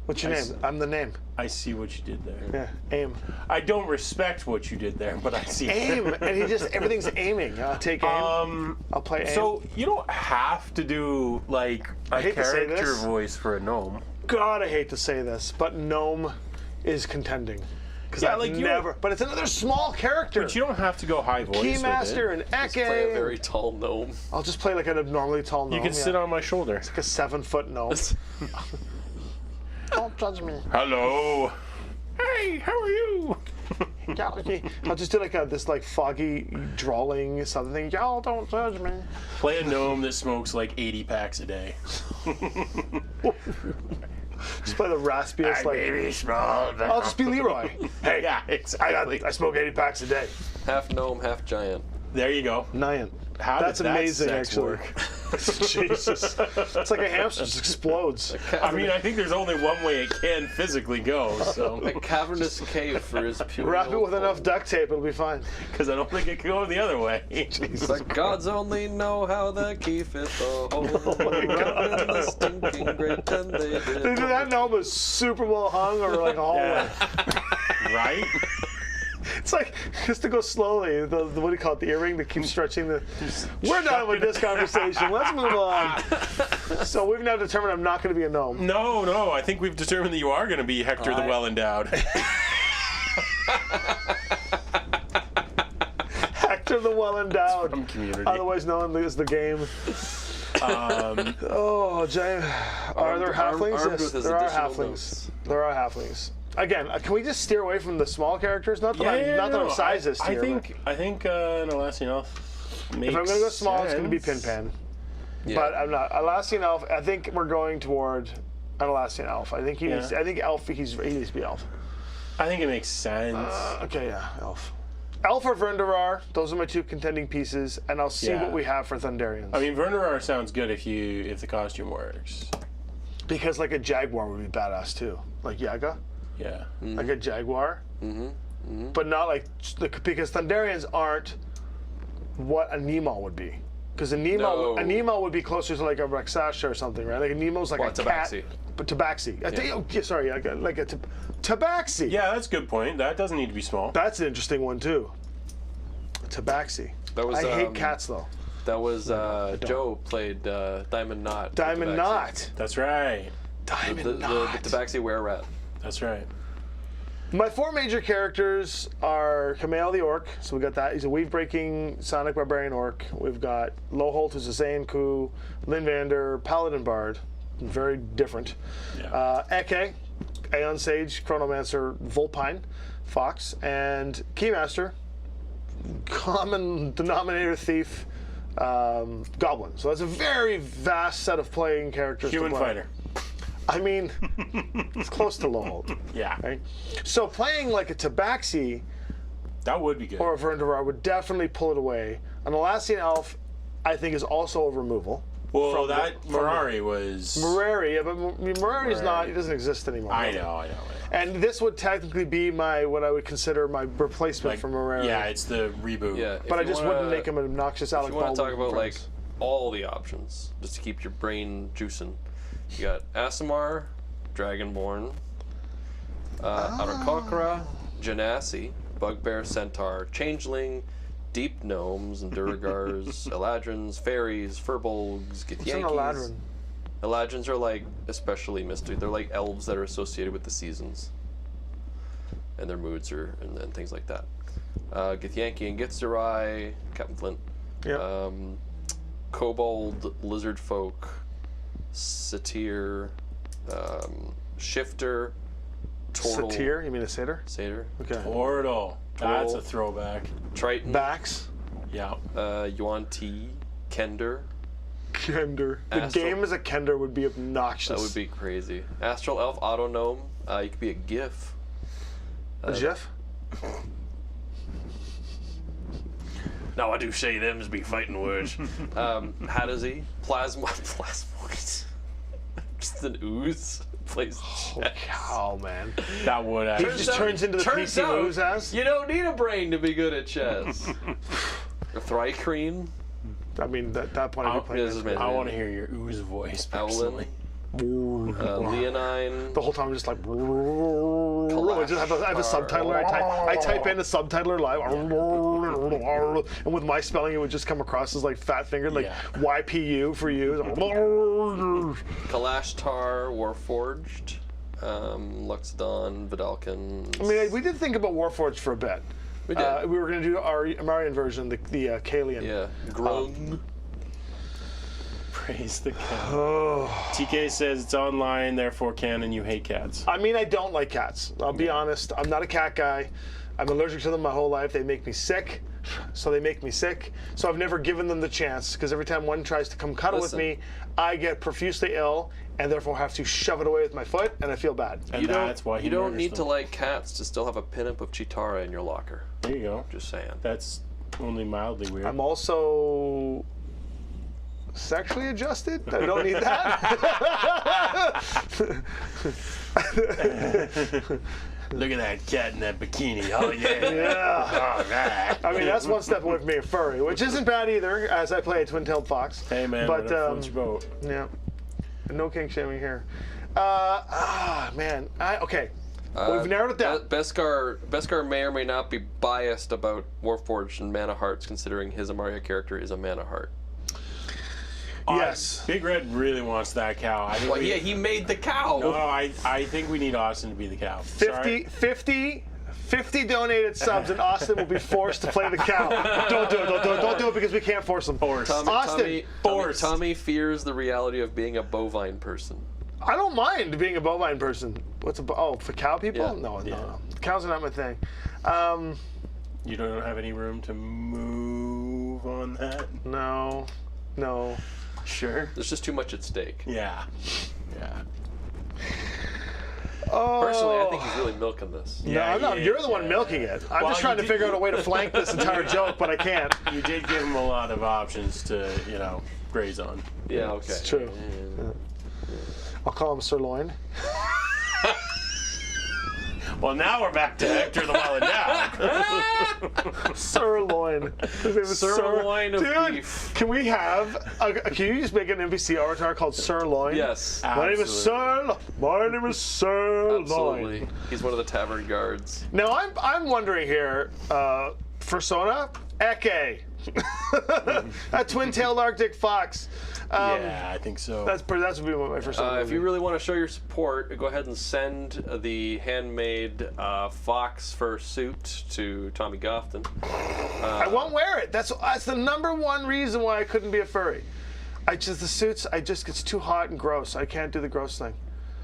What's your I name? s- I'm the name. I see what you did there. Yeah, aim. I don't respect what you did there, but I see. Aim, and he just everything's aiming. I'll take aim. I'll play aim. So you don't have to do like a hate to say character this. voice for a gnome. God, I hate to say this, but gnome is contending. Because Yeah, I've like, you never. But it's another small character. But you don't have to go high voice. Keymaster with it. and Just play a very Eke. tall gnome. I'll just play like an abnormally tall gnome. You can sit on my shoulder. like a 7-foot gnome. Don't judge me. Hello. Hey, how are you? I'll just do like this like foggy drawling southern thing. Y'all don't judge me. Play a gnome that smokes like 80 packs a day. Just play the raspiest like. small. I'll just be Leroy. Hey, Yeah, exactly. I smoke 80 packs a day. Half gnome, half giant. There you go. Nyan. How That's did that amazing, sex actually. work? Jesus. It's like a hamster just explodes. I mean, I think there's only one way it can physically go, so A cavernous cave for his pure. Wrap it with enough duct tape, it'll be fine. because I don't think it can go the other way. The gods only know how the key fit the hole. my God. In the stinking grate, and they did. Dude, that gnome is super well hung or like a hallway. Right? It's like, just to go slowly, the what do you call it, the earring that keeps stretching the... We're done with this conversation. Let's move on. So we've now determined I'm not going to be a gnome. No, I think we've determined that you are going to be Hector the Well-Endowed. Hector the Well-Endowed. From Community. Otherwise known as the game. Oh, giant. Are there halflings? armed Yes, with his there are additional halflings. notes. There are halflings. Again, can we just steer away from the small characters? Not that I'm sizist I here. think an Alassian elf makes If I'm going to go small, it's going to be Pin sense. Pan. Yeah. But I'm not. Alassian elf. I think we're going toward an Alassian elf. I think he needs. Yeah. I think elf. He needs to be elf. I think it makes sense. Okay, yeah, elf. Elf or Vrendarar. Those are my two contending pieces, and I'll see Yeah. what we have for Thunderians. I mean, Vernerar sounds good if the costume works. because like a jaguar would be badass too, like Yaga, Yeah. like a jaguar. But not like because Thunderians aren't what a Nemo would be. Because a No. Nemo would be closer to like a Raksasha or something, right? Like a Nemo's like Well, a Tabaxi. cat. But Tabaxi. Sorry, like a Tabaxi. Yeah, that's a good point. That doesn't need to be small. That's an interesting one too. Tabaxi. That was, I hate cats though. That was Joe played Diamond Knot. Diamond Tabaxi. Knot. That's right. Diamond The Knot. Tabaxi were rat. That's right. My 4 major characters are Kamail the Orc, so we got that. He's a weave-breaking Sonic Barbarian Orc. We've got Loholt, who's a Zayanku, Linvander, Paladin Bard, very different. Yeah. Eke, Aeon Sage, Chronomancer, Vulpine, Fox, and Keymaster, common denominator thief, Goblin. So that's a very vast set of playing characters. Human to play. fighter. I mean, it's close to Loholt. Yeah. Right? So playing like a Tabaxi That would be good. or a Verndvar would definitely pull it away. An Alassian Elf, I think, is also a removal. well, from that from Mirari was. Mirari, yeah, but Mirari's not, Mirari. he doesn't exist anymore. I know. And this would technically be what I would consider my replacement for Mirari. Yeah, it's the reboot. Yeah, But I just wouldn't make him an obnoxious Alec If you want to Baldwin. talk about like friends. all the options, just to keep your brain juicing, you got Aasimar, Dragonborn, Arakocra, Genasi, Bugbear, Centaur, Changeling, Deep Gnomes, and Duragars, Eladrins, Fairies, Furbolgs, What's an Githyankies. Eladrin? Eladrins are like especially mystery. They're like elves that are associated with the seasons, and their moods are and things like that. Githyanki and Githzerai, Captain Flint. Yep. Kobold, Lizard Folk, Satyr, Shifter, Turtle, Satyr? You mean a satyr? Satyr, Okay. Portal. That's Troll. a throwback. Triton, Bax. Yeah. Yuan Ti, Kender. Kender. The Astral- game as a Kender would be obnoxious. That would be crazy. Astral Elf, Auto Gnome. You could be a GIF. A GIF? No, I do say them's be fighting words. Hadazi, Plasmoid. Just an ooze. Plays chess. Oh, man. That would He actually. just turns into the Turns PC out, Moves as? You don't need a brain to be good at chess. A Thrycreen, I mean, at that point, I'd be playing this is this. man. I want to hear your ooze voice personally. Leonine. The whole time I'm just like, I just have a subtitler. I type in a subtitler live, and with my spelling, it would just come across as like fat fingered, like Yeah. YPU for you. Kalashtar, Warforged, Luxodon, Vidalkin. I mean, we did think about Warforged for a bit. We did. We were going to do our Amarian version, the Kalian. Yeah. Grung. Praise the cat. Oh. TK says it's online, therefore canon. You hate cats. I mean, I don't like cats. I'll be honest. I'm not a cat guy. I'm allergic to them my whole life. They make me sick. So they make me sick. So I've never given them the chance because every time one tries to come cuddle Listen. with me, I get profusely ill and therefore have to shove it away with my foot and I feel bad. And that's why he You don't murders need to them. like cats to still have a pinup of Chitara in your locker. There you go. Just saying. That's only mildly weird. I'm also sexually adjusted. I don't need that. Look at that cat in that bikini. Oh yeah. Yeah. All right. I mean, that's one step away from being a furry, which isn't bad either, as I play a twin-tailed fox. Hey man, But, whatever floats your boat. Yeah. No kink shaming here. Man. Okay. We've narrowed it down. Beskar may or may not be biased about Warforged and Mana Hearts, considering his Amaria character is a Mana Heart. Yes. Big Red really wants that cow. I think Well, yeah, he made the cow. No, I think we need Austin to be the cow. 50 donated subs, and Austin will be forced to play the cow. Don't do it. Don't do it because we can't force him. Austin, Tommy fears the reality of being a bovine person. I don't mind being a bovine person. For cow people? Yeah. No. Cows are not my thing. You don't have any room to move on that? No. Sure. There's just too much at stake. Yeah. Oh. Personally, I think he's really milking this. No, I'm not. You're the one milking it. I'm just trying to figure out a way to flank this entire joke, but I can't. You did give him a lot of options to, graze on. Yeah, okay. It's true. Yeah. I'll call him Sirloin. Well, now we're back to Hector the Wild Down. Sirloin. His name is Sirloin of Dude, beef. can we have? Can you just make an NPC avatar called Sirloin? Yes. My name is Sirloin. My name is Sirloin. Absolutely. He's one of the tavern guards. Now I'm wondering here. Persona, Eke, A twin-tailed Arctic fox. Yeah, I think so. That's would be my first one. If you really want to show your support, go ahead and send the handmade fox fur suit to Tommy Gofton. I won't wear it. That's the number one reason why I couldn't be a furry. The suits, it's too hot and gross. I can't do the gross thing.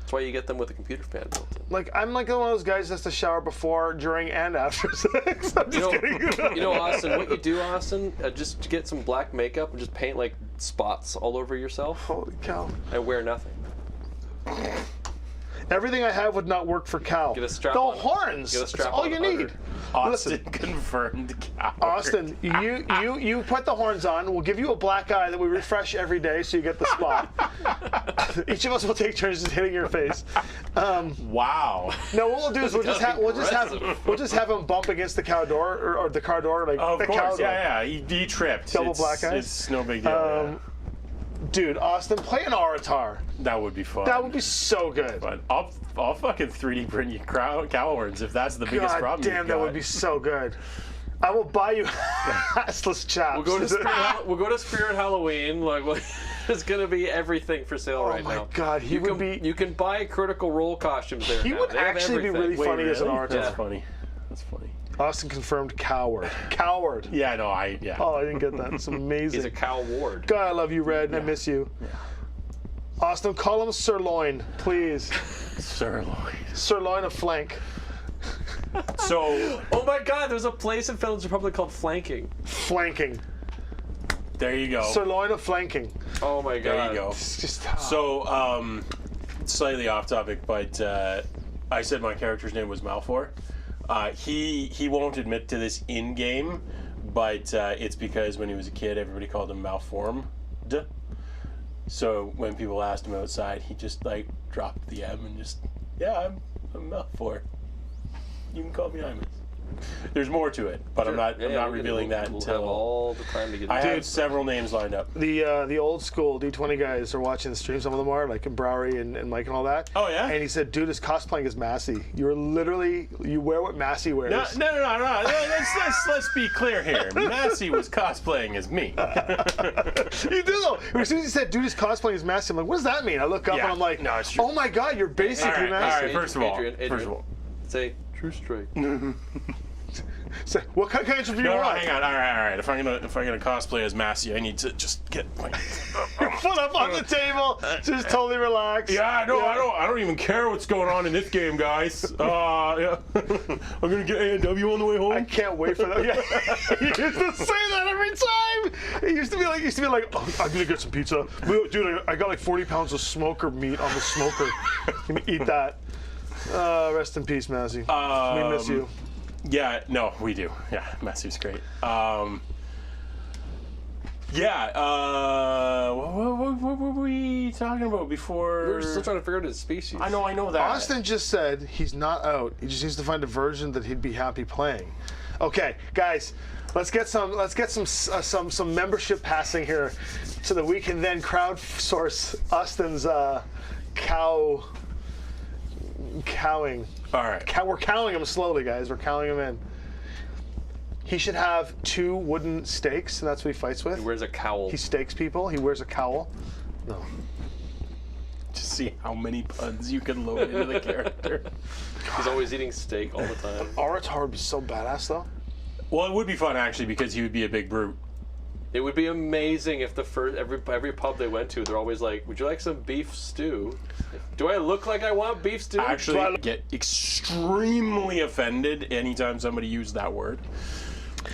That's why you get them with a computer fan built in. Like, I'm like one of those guys that has to shower before, during, and after sex. I'm just kidding. You know, Austin, what you do, Austin, just get some black makeup and just paint like spots all over yourself. Holy cow. And wear nothing. Everything I have would not work for Cal. Get a strap the on. horns. Get a strap That's all on you 100. need. Austin Listen, confirmed coward. Austin, you put the horns on. We'll give you a black eye that we refresh every day, so you get the spot. Each of us will take turns just hitting your face. Wow. No, what we'll do is we'll just have him bump against the cow door or the car door, like Of the cow course, door. yeah. He tripped. Double It's- black eyes? It's no big deal. Yeah. Dude, Austin, play an Oratar. That would be fun. That would be so good. But I'll fucking 3D print you cow horns if that's the biggest God problem. damn, you've that got. would be so good. I will buy you assless chaps. We'll go to Spirit Halloween. Like, it's gonna be everything for sale right now. Oh my God, he would be. You can buy Critical Role costumes there. He now. would They have actually be everything. really funny as an Oratar. That's funny. That's funny. Austin confirmed coward. Coward. Yeah, no, yeah. Oh, I didn't get that. It's amazing. He's a cow ward. God, I love you, Red. I miss you. Yeah. Austin, call him sirloin, please. Sirloin. Sirloin of flank. So, Oh my God! There's a place in Finland's Republic called Flanking. Flanking. there you go. Sirloin of flanking. Oh my God! There you go. It's just. So, slightly off topic, but I said my character's name was Malfoy. He won't admit to this in game, but it's because when he was a kid, everybody called him Malformed. So when people asked him outside, he just like dropped the M and just, yeah, I'm Malfoy. You can call me Imus. There's more to it, but I'm not revealing that we'll until have all the time to get. I into have it. several names lined up. The old school D20 guys are watching the stream. Some of them are, like Browery and Mike and all that. Oh, yeah? And he said, dude is cosplaying as Massey. You wear what Massey wears. No. Let's be clear here. Massey was cosplaying as me. You do though. As soon as he said, dude is cosplaying as Massey, I'm like, what does that mean? I look up Yeah. and I'm like, No, it's true. oh my God, you're basically All Massey. right. First of all, Adrian. Say True Strike. So, what kind of country do you No, want? hang on. All right. If I'm gonna cosplay as Massey, I need to just get my Foot up on the table. Just totally relax. Yeah, no, I don't even care what's going on in this game, guys. Yeah. I'm gonna get A&W on the way home. I can't wait for that. Yeah. He used to say that every time. It used to be like, oh, I'm gonna get some pizza. Dude, I got like 40 pounds of smoker meat on the smoker. I'm gonna eat that. Rest in peace, Massey. We miss you. Yeah, no, we do. Yeah, Massey's great. What were we talking about before? We're still trying to figure out his species. I know that. Austin just said he's not out. He just needs to find a version that he'd be happy playing. Okay, guys, let's get some membership passing here, so that we can then crowdsource Austin's cowing. All right. We're cowing him slowly, guys. We're cowing him in. He should have 2 wooden stakes, and that's what he fights with. He wears a cowl. He stakes people. He wears a cowl. No. Just see how many puns you can load into the character. He's always eating steak all the time. Oratar would be so badass, though. Well, it would be fun actually because he would be a big brute. It would be amazing if the first every pub they went to, they're always like, "Would you like some beef stew?" Do I look like I want beef stew? Actually, I get extremely offended anytime somebody used that word.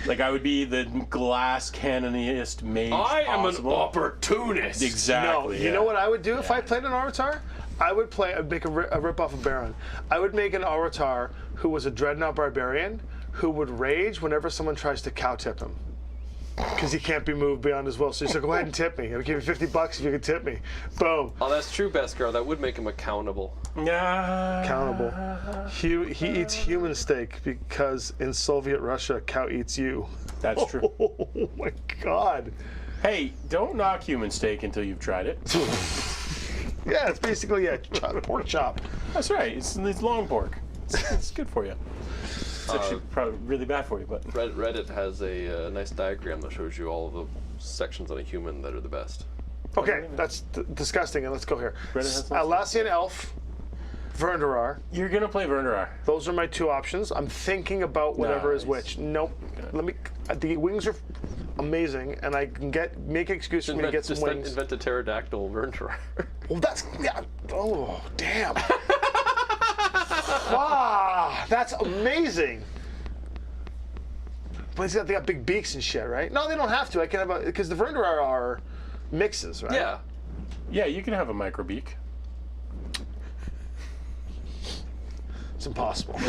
Like I would be the glass cannoniest mage I am possible. an opportunist. No, Exactly. you know what I would do if I played an Oratar? I'd make a rip-off of Baron. I would make an Oratar who was a Dreadnought Barbarian who would rage whenever someone tries to cow tip him. Because he can't be moved beyond his will. So he's like, go ahead and tip me. I'll give you $50 if you can tip me. Boom. Oh, that's true, Beskar. That would make him accountable. Yeah. Accountable. He eats human steak because in Soviet Russia, cow eats you. That's true. Oh my God. Hey, don't knock human steak until you've tried it. Yeah, it's basically pork chop. That's right. It's long pork. It's good for you. It's actually probably really bad for you, but Reddit has a nice diagram that shows you all of the sections on a human that are the best. Okay, that's disgusting, and let's go here. Reddit has Atlassian Elf, Verderar. you're gonna play Verderar. Those are my two options. I'm thinking about whatever is Nice. which. Nope. The wings are amazing, and I can make an excuse for me to get some wings. Invent a pterodactyl Verderar. Well, that's yeah. Oh, damn. Ah, that's amazing. But they got big beaks and shit, right? No, they don't have to. I can have because the Verderar are mixes, right? Yeah. Yeah, you can have a microbeak. It's impossible.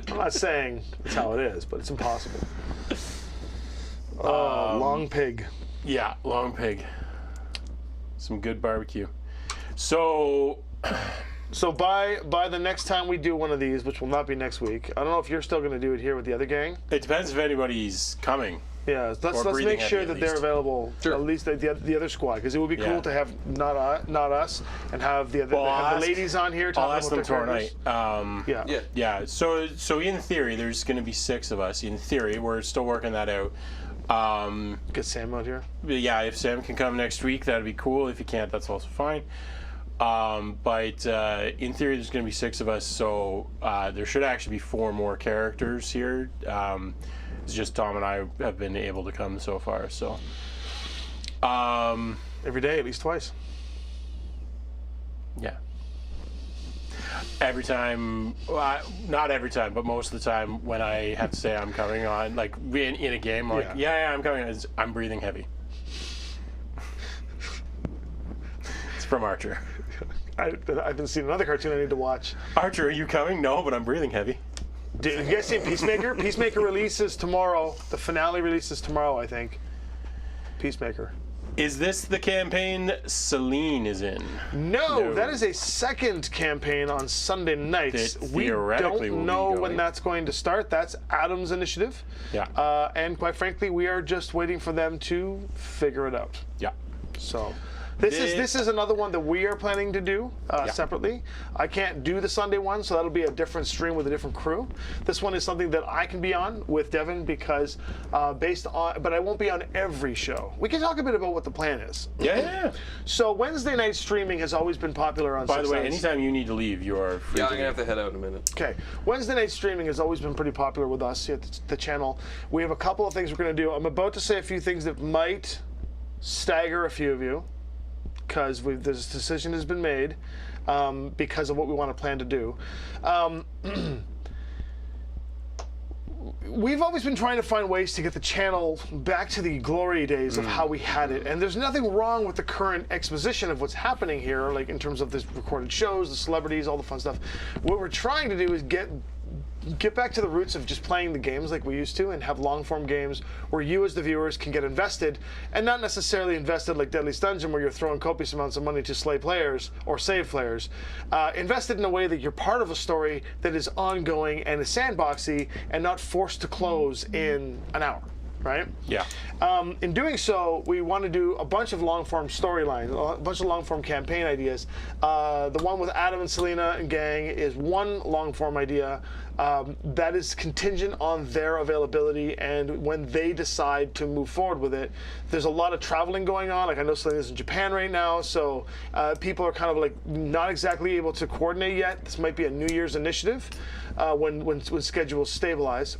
I'm not saying that's how it is, but it's impossible. Long pig. Yeah, long pig. Some good barbecue. So by the next time we do one of these, which will not be next week, I don't know if you're still going to do it here with the other gang. it depends if anybody's coming. Yeah, let's breathing make sure heavy, that at they're least. available. Sure. At least the other squad, because it would be Yeah. cool to have not us and have the Well, I'll have the ask- ladies on here I'll talking ask about them their tomorrow characters. night. Yeah. Yeah. Yeah. So in theory, there's going to be 6 of us. In theory, we're still working that out. Get Sam out here. But yeah, if Sam can come next week, that'd be cool. If he can't, that's also fine. But in theory, there's going to be 6 of us, so there should actually be 4 more characters here. It's just Tom and I have been able to come so far. So Every day, at least twice. yeah. Every time, well, not every time, but most of the time when I have to say I'm coming on, like in a game, like, yeah, I'm coming, I'm breathing heavy. It's from Archer. I've been seeing another cartoon I need to watch. Archer, are you coming? No, but I'm breathing heavy. Did you guys see Peacemaker? Peacemaker releases tomorrow. The finale releases tomorrow, I think. Peacemaker. Is this the campaign Celine is in? No, that is a second campaign on Sunday nights. That We theoretically will don't be know when going. that's going to start. That's Adam's initiative. Yeah. And quite frankly, we are just waiting for them to figure it out. Yeah. So this is another one that we are planning to do separately. I can't do the Sunday one, so that'll be a different stream with a different crew. This one is something that I can be on with Devin because but I won't be on every show. We can talk a bit about what the plan is. Yeah. So Wednesday night streaming has always been popular on By the Six way, Nights. anytime you need to leave, you are free Yeah, I'm to gonna have leave. to head out in a minute. Okay, Wednesday night streaming has always been pretty popular with us here at the channel. We have a couple of things we're going to do. I'm about to say a few things that might stagger a few of you because this decision has been made because of what we want to plan to do. We've always been trying to find ways to get the channel back to the glory days of how we had it. And there's nothing wrong with the current exposition of what's happening here, like in terms of the recorded shows, the celebrities, all the fun stuff. What we're trying to do is get back to the roots of just playing the games like we used to and have long-form games where you as the viewers can get invested and not necessarily invested like Deadliest Dungeon where you're throwing copious amounts of money to slay players or save players. Invested in a way that you're part of a story that is ongoing and is sandboxy and not forced to close in an hour, right? Yeah. In doing so, we want to do a bunch of long-form storylines, a bunch of long-form campaign ideas. The one with Adam and Selena and gang is one long-form idea that is contingent on their availability and when they decide to move forward with it. There's a lot of traveling going on. Like I know Selena's in Japan right now, so people are kind of like not exactly able to coordinate yet. This might be a New Year's initiative when schedules stabilize.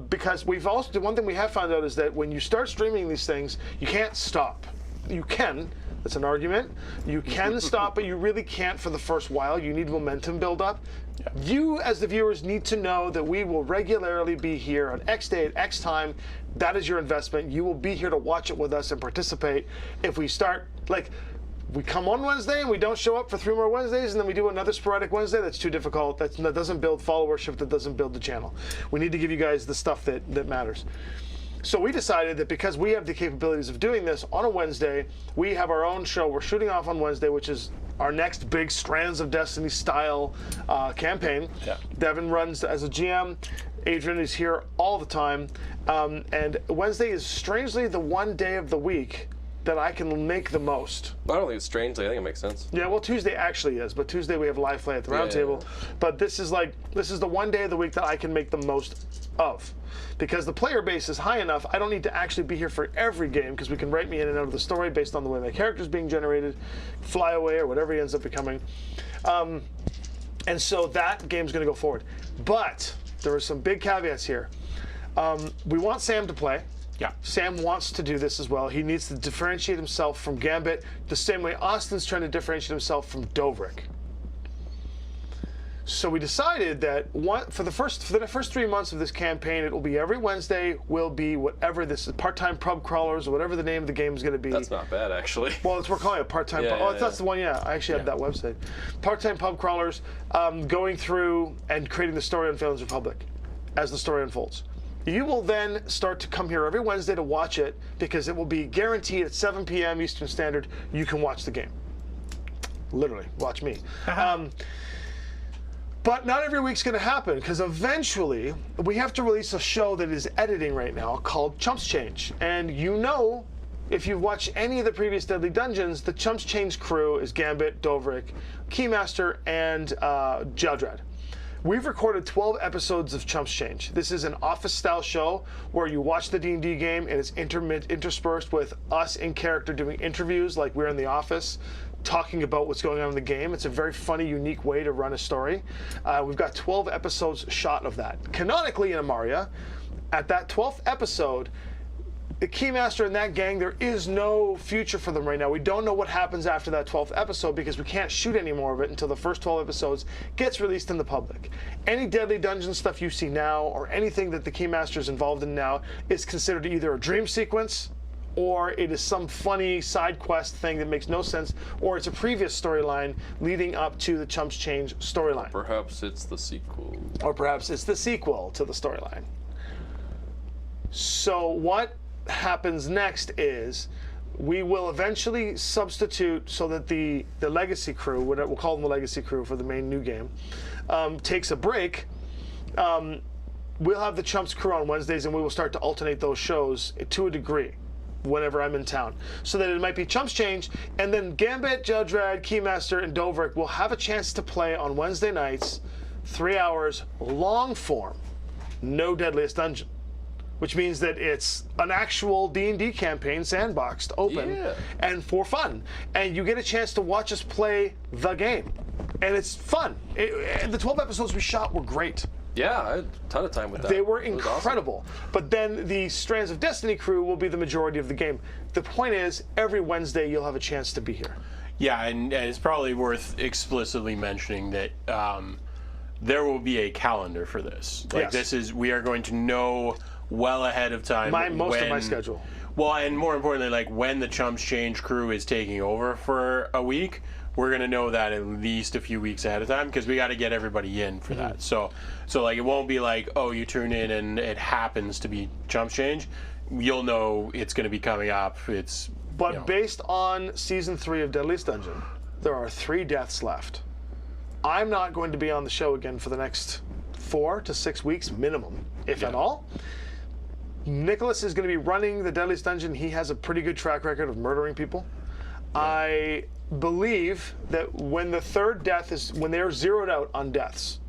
Because the one thing we have found out is that when you start streaming these things, you can't stop. You can. That's an argument. You can stop, but you really can't for the first while. You need momentum build up. Yeah. You, as the viewers, need to know that we will regularly be here on X day at X time. That is your investment. You will be here to watch it with us and participate. If we start, we come on Wednesday and we don't show up for 3 more Wednesdays and then we do another sporadic Wednesday, that's too difficult. That doesn't build followership, that doesn't build the channel. We need to give you guys the stuff that matters. So we decided that because we have the capabilities of doing this on a Wednesday, we have our own show. We're shooting off on Wednesday, which is our next big Strands of Destiny style campaign. Yeah. Devin runs as a GM. Adrian is here all the time. And Wednesday is strangely the one day of the week that I can make the most. I don't think it's strange. I think it makes sense. Yeah, well, Tuesday actually is, but Tuesday we have live play at the round table. But this is the one day of the week that I can make the most of. Because the player base is high enough, I don't need to actually be here for every game because we can write me in and out of the story based on the way my character's being generated, fly away or whatever he ends up becoming. And so that game's going to go forward. But there are some big caveats here. We want Sam to play. Yeah. Sam wants to do this as well. He needs to differentiate himself from Gambit the same way Austin's trying to differentiate himself from Dobrik. So we decided that for the first 3 months of this campaign, it will be every Wednesday will be whatever this is, part-time pub crawlers or whatever the name of the game is going to be. That's not bad, actually. Well, we're calling it part-time. That's the one. Yeah, I actually have that website. Part-time pub crawlers, going through and creating the story on Phelan's Republic as the story unfolds. You will then start to come here every Wednesday to watch it because it will be guaranteed at 7 p.m. Eastern Standard. You can watch the game. Literally, watch me. But not every week's going to happen because eventually we have to release a show that is editing right now called Chumps Change. And if you've watched any of the previous Deadly Dungeons, the Chumps Change crew is Gambit, Dobrik, Keymaster, and Jeldrad. We've recorded 12 episodes of Chumps Change. This is an office-style show where you watch the D&D game and it's interspersed with us in character doing interviews like we're in the office, talking about what's going on in the game. It's a very funny, unique way to run a story. We've got 12 episodes shot of that. Canonically in Amaria, at that 12th episode, the Keymaster and that gang, there is no future for them right now. We don't know what happens after that 12th episode because we can't shoot any more of it until the first 12 episodes gets released in the public. Any Deadly Dungeon stuff you see now or anything that the Keymaster is involved in now is considered either a dream sequence or it is some funny side quest thing that makes no sense, or it's a previous storyline leading up to the Chumps Change storyline. Perhaps it's the sequel. Or perhaps it's the sequel to the storyline. So what happens next is we will eventually substitute so that the Legacy crew, we'll call them the Legacy crew for the main new game, takes a break. We'll have the Chumps crew on Wednesdays and we will start to alternate those shows to a degree whenever I'm in town. So that it might be Chumps Change, and then Gambit, Jeldrad, Keymaster, and Dobrik will have a chance to play on Wednesday nights, 3 hours, long form, no Deadliest Dungeon. Which means that it's an actual D&D campaign, sandboxed, open, and for fun. And you get a chance to watch us play the game. And it's fun. The 12 episodes we shot were great. Yeah, I had a ton of time with that. They were incredible. Awesome. But then the Strands of Destiny crew will be the majority of the game. The point is, every Wednesday you'll have a chance to be here. Yeah, and it's probably worth explicitly mentioning that there will be a calendar for this. Like we are going to know well ahead of time. Most of my schedule. Well, and more importantly, like when the Chumps Change crew is taking over for a week, we're gonna know that at least a few weeks ahead of time because we got to get everybody in for that. So like it won't be like, oh, you tune in and it happens to be Chumps Change. You'll know it's gonna be coming up. But based on season 3 of Deadliest Dungeon, there are 3 deaths left. I'm not going to be on the show again for the next 4 to 6 weeks minimum, if at all. Nicholas is going to be running the Deadliest Dungeon. He has a pretty good track record of murdering people. Yeah. I believe that when the 3rd death is, when they're zeroed out on deaths,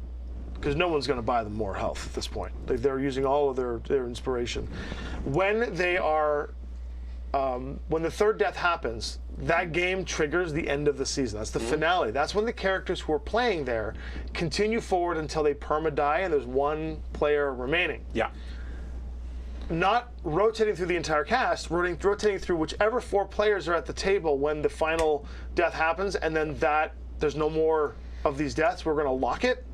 because no one's going to buy them more health at this point. They're using all of their inspiration. When they are, when the 3rd death happens, that game triggers the end of the season. That's the finale. That's when the characters who are playing there continue forward until they perma-die and there's 1 player remaining. Yeah. Not rotating through the entire cast, rotating through whichever 4 players are at the table when the final death happens, and then there's no more of these deaths. We're going to lock it,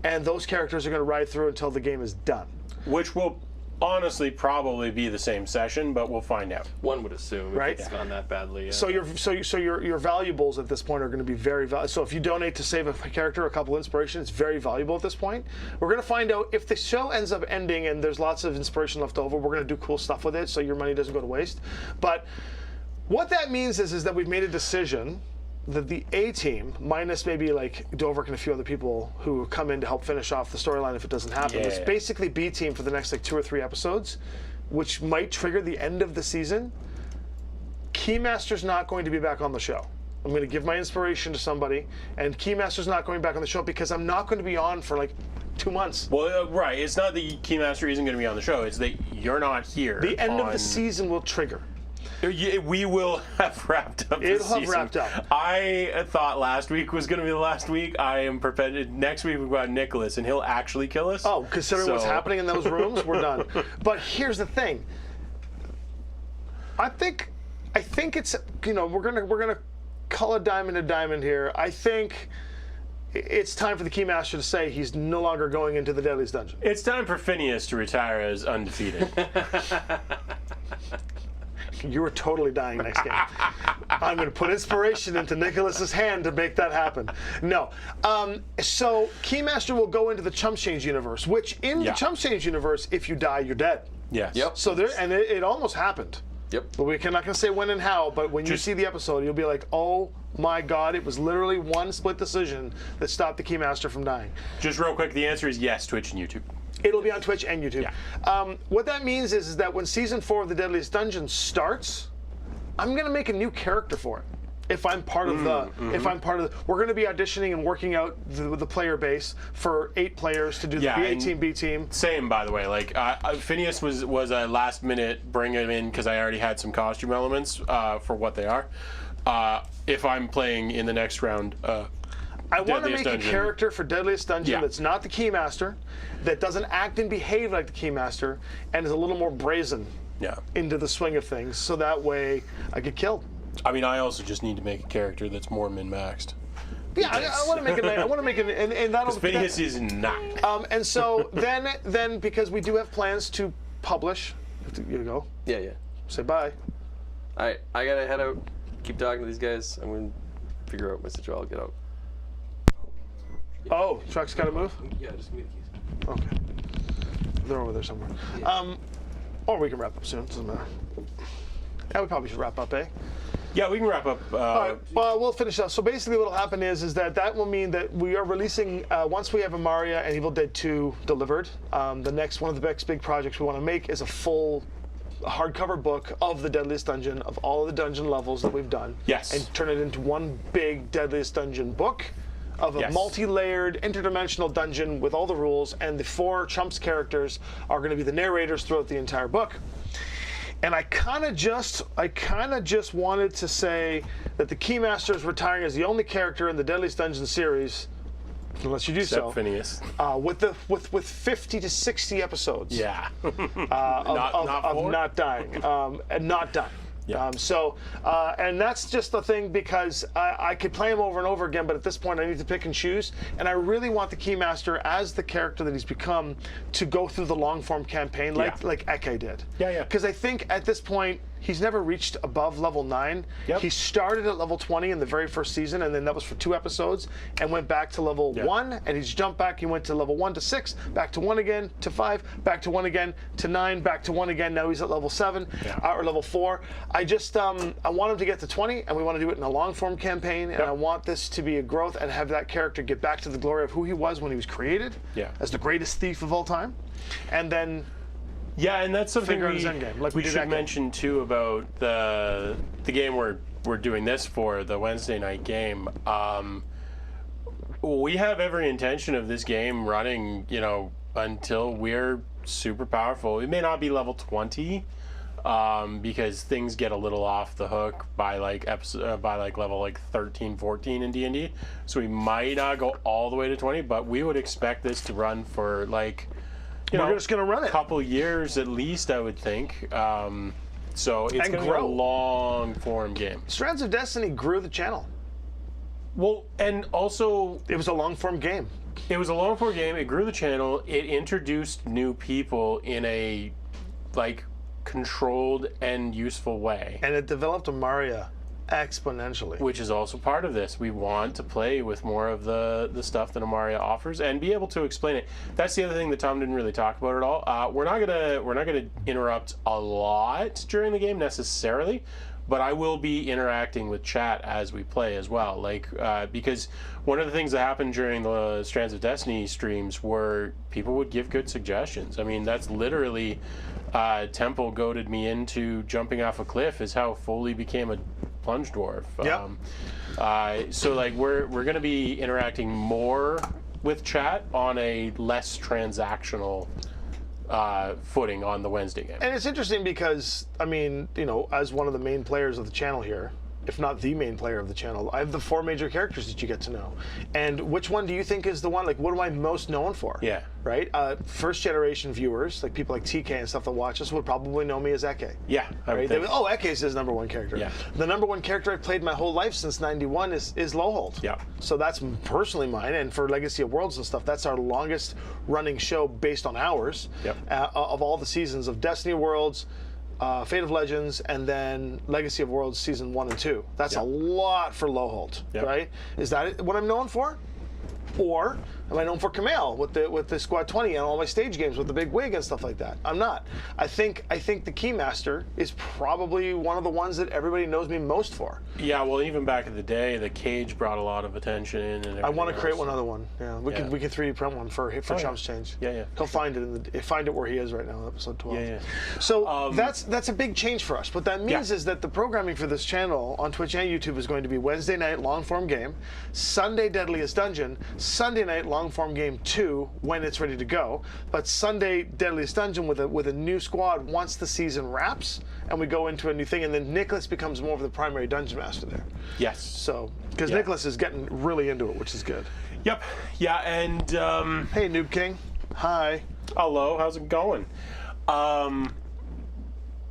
and those characters are going to ride through until the game is done. Which will honestly probably be the same session, but we'll find out. One would assume, right? If it's gone that badly. Yeah. So your valuables at this point are going to be very valuable. So if you donate to save a character, a couple inspiration, it's very valuable at this point. We're going to find out if the show ends up ending and there's lots of inspiration left over. We're going to do cool stuff with it, so your money doesn't go to waste. But what that means is that we've made a decision that the A team, minus maybe like Dobrik and a few other people who come in to help finish off the storyline if it doesn't happen, it's basically B team for the next like 2 or 3 episodes, which might trigger the end of the season, Keymaster's not going to be back on the show. I'm going to give my inspiration to somebody, and Keymaster's not going back on the show because I'm not going to be on for like 2 months. Well, right. It's not that Keymaster isn't going to be on the show. It's that you're not here. The end of the season will trigger. We will have wrapped up this season. It'll have wrapped up. I thought last week was going to be the last week. I am prepared. Next week we've got Nicholas, and he'll actually kill us. Oh, considering what's happening in those rooms, we're done. But here's the thing. I think it's, we're gonna call a diamond here. I think it's time for the Keymaster to say he's no longer going into the Deadliest Dungeon. It's time for Phineas to retire as undefeated. You were totally dying next game. I'm going to put inspiration into Nicholas's hand to make that happen. No. So Keymaster will go into the Chump Change universe, which in the Chump Change universe, if you die, you're dead. Yes. Yep. So it almost happened. Yep. But we're not going to say when and how, but when you see the episode, you'll be like, oh my God, it was literally one split decision that stopped the Keymaster from dying. Just real quick, the answer is yes, Twitch and YouTube. It'll be on Twitch and YouTube. Yeah. What that means is that when season 4 of the Deadliest Dungeon starts, I'm going to make a new character for it. If I'm part of we're going to be auditioning and working out the player base for 8 players to do the A team, B team. Same, by the way. Like Phineas was a last minute bring him in because I already had some costume elements for what they are. If I'm playing in the next round. I want to make a character for Deadliest Dungeon that's not the Keymaster, that doesn't act and behave like the Keymaster, and is a little more brazen into the swing of things, so that way I get killed. I mean, I also just need to make a character that's more min-maxed. Yeah, I want to make it. I want to make it, and that'll. Phineas is not. And so then because we do have plans to publish, you go. Yeah. Say bye. All right, I gotta head out. Keep talking to these guys. I'm gonna figure out my situation. I'll get out. Oh, truck's got to move? Yeah, just give me the keys. Okay. They're over there somewhere. Yeah. Or we can wrap up soon. Doesn't matter. Yeah, we probably should wrap up, eh? Yeah, we can wrap up. All right. Well, we'll finish up. So basically what will happen is that will mean that we are releasing, once we have Amaria and Evil Dead 2 delivered, one of the next big projects we want to make is a full hardcover book of the Deadliest Dungeon, of all of the dungeon levels that we've done. Yes. And turn it into one big Deadliest Dungeon book of a multi-layered, interdimensional dungeon with all the rules, and the 4 Chumps characters are going to be the narrators throughout the entire book. And I kind of just wanted to say that the Keymaster is retiring as the only character in the Deadliest Dungeon series, unless you do Except Phineas. with 50 to 60 episodes. Yeah. of not dying, and not dying. Yeah. And that's just the thing, because I could play him over and over again, but at this point I need to pick and choose, and I really want the Keymaster, as the character that he's become, to go through the long-form campaign like Eke did. Yeah. Because I think at this point, he's never reached above level 9. Yep. He started at level 20 in the very first season, and then that was for 2 episodes, and went back to level 1, and he's jumped back. He went to level 1 to 6, back to 1 again, to 5, back to 1 again, to 9, back to 1 again. Now he's at level 7, or level 4. I just, I want him to get to 20, and we want to do it in a long-form campaign, and I want this to be a growth and have that character get back to the glory of who he was when he was created, as the greatest thief of all time, and then... Yeah, and that's something we should mention too about the game we're doing this for, the Wednesday night game. We have every intention of this game running, until we're super powerful. It may not be level 20, because things get a little off the hook by level 13, 14 in D&D. So we might not go all the way to 20, but we would expect this to run for we're just going to run it. A couple years at least, I would think. So it's going to be a long-form game. Strands of Destiny grew the channel. Well, and also... It was a long-form game. It was a long-form game. It grew the channel. It introduced new people in a, controlled and useful way. And it developed Amaria exponentially. Which is also part of this. We want to play with more of the stuff that Amaria offers and be able to explain it. That's the other thing that Tom didn't really talk about at all. We're not gonna interrupt a lot during the game necessarily, but I will be interacting with chat as we play as well. Because one of the things that happened during the Strands of Destiny streams were people would give good suggestions. I mean, that's literally Temple goaded me into jumping off a cliff is how Foley became a plunge dwarf. Yep. So like we're going to be interacting more with chat on a less transactional footing on the Wednesday game. And it's interesting because, I mean, you know, as one of the main players of the channel here, if not the main player of the channel, I have the 4 major characters that you get to know. And which one do you think is the one, like, what am I most known for? Yeah. Right? First generation viewers, like people like TK and stuff that watch us, would probably know me as Eke. Yeah. Right? They would, oh, Eke's his number 1 character. Yeah. The number 1 character I've played my whole life since '91 is Lowhold. Yeah. So that's personally mine, and for Legacy of Worlds and stuff, that's our longest running show based on hours. Yep. Of all the seasons of Destiny Worlds, Fate of Legends, and then Legacy of Worlds Season 1 and 2. That's a lot for Lowhold, right? Is that what I'm known for? Or am I known for Kamal with the Squad 20 and all my stage games with the big wig and stuff like that? I'm not. I think the Keymaster is probably one of the ones that everybody knows me most for. Yeah, well, even back in the day, the cage brought a lot of attention and I want to create else. one other one. Yeah, we can 3D print one for Chumps Change. Yeah. He'll find it find it where he is right now, episode 12. Yeah. So that's a big change for us. What that means is that the programming for this channel on Twitch and YouTube is going to be Wednesday night long form game, Sunday Deadliest Dungeon, Sunday night long form game 2 when it's ready to go, but Sunday Deadliest Dungeon with a new squad once the season wraps and we go into a new thing, and then Nicholas becomes more of the primary dungeon master there. Yes. So because Nicholas is getting really into it, which is good. Yep. Yeah, and hey, Noob King. Hi. Hello. How's it going?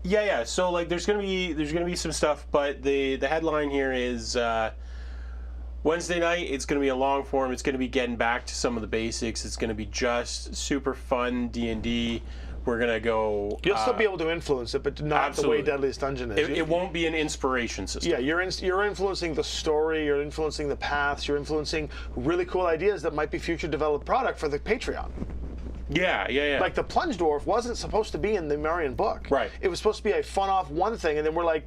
Yeah. So like, there's gonna be some stuff, but the headline here is Wednesday night. It's gonna be a long form. It's gonna be getting back to some of the basics. It's gonna be just super fun D&D. We're gonna go. You'll still be able to influence it, but not absolutely. the way Deadliest Dungeon is. It won't be an inspiration system. Yeah, you're influencing the story. You're influencing the paths. You're influencing really cool ideas that might be future developed product for the Patreon. Yeah. Like the Plunge Dwarf wasn't supposed to be in the Marion book. Right. It was supposed to be a fun-off one thing, and then we're like,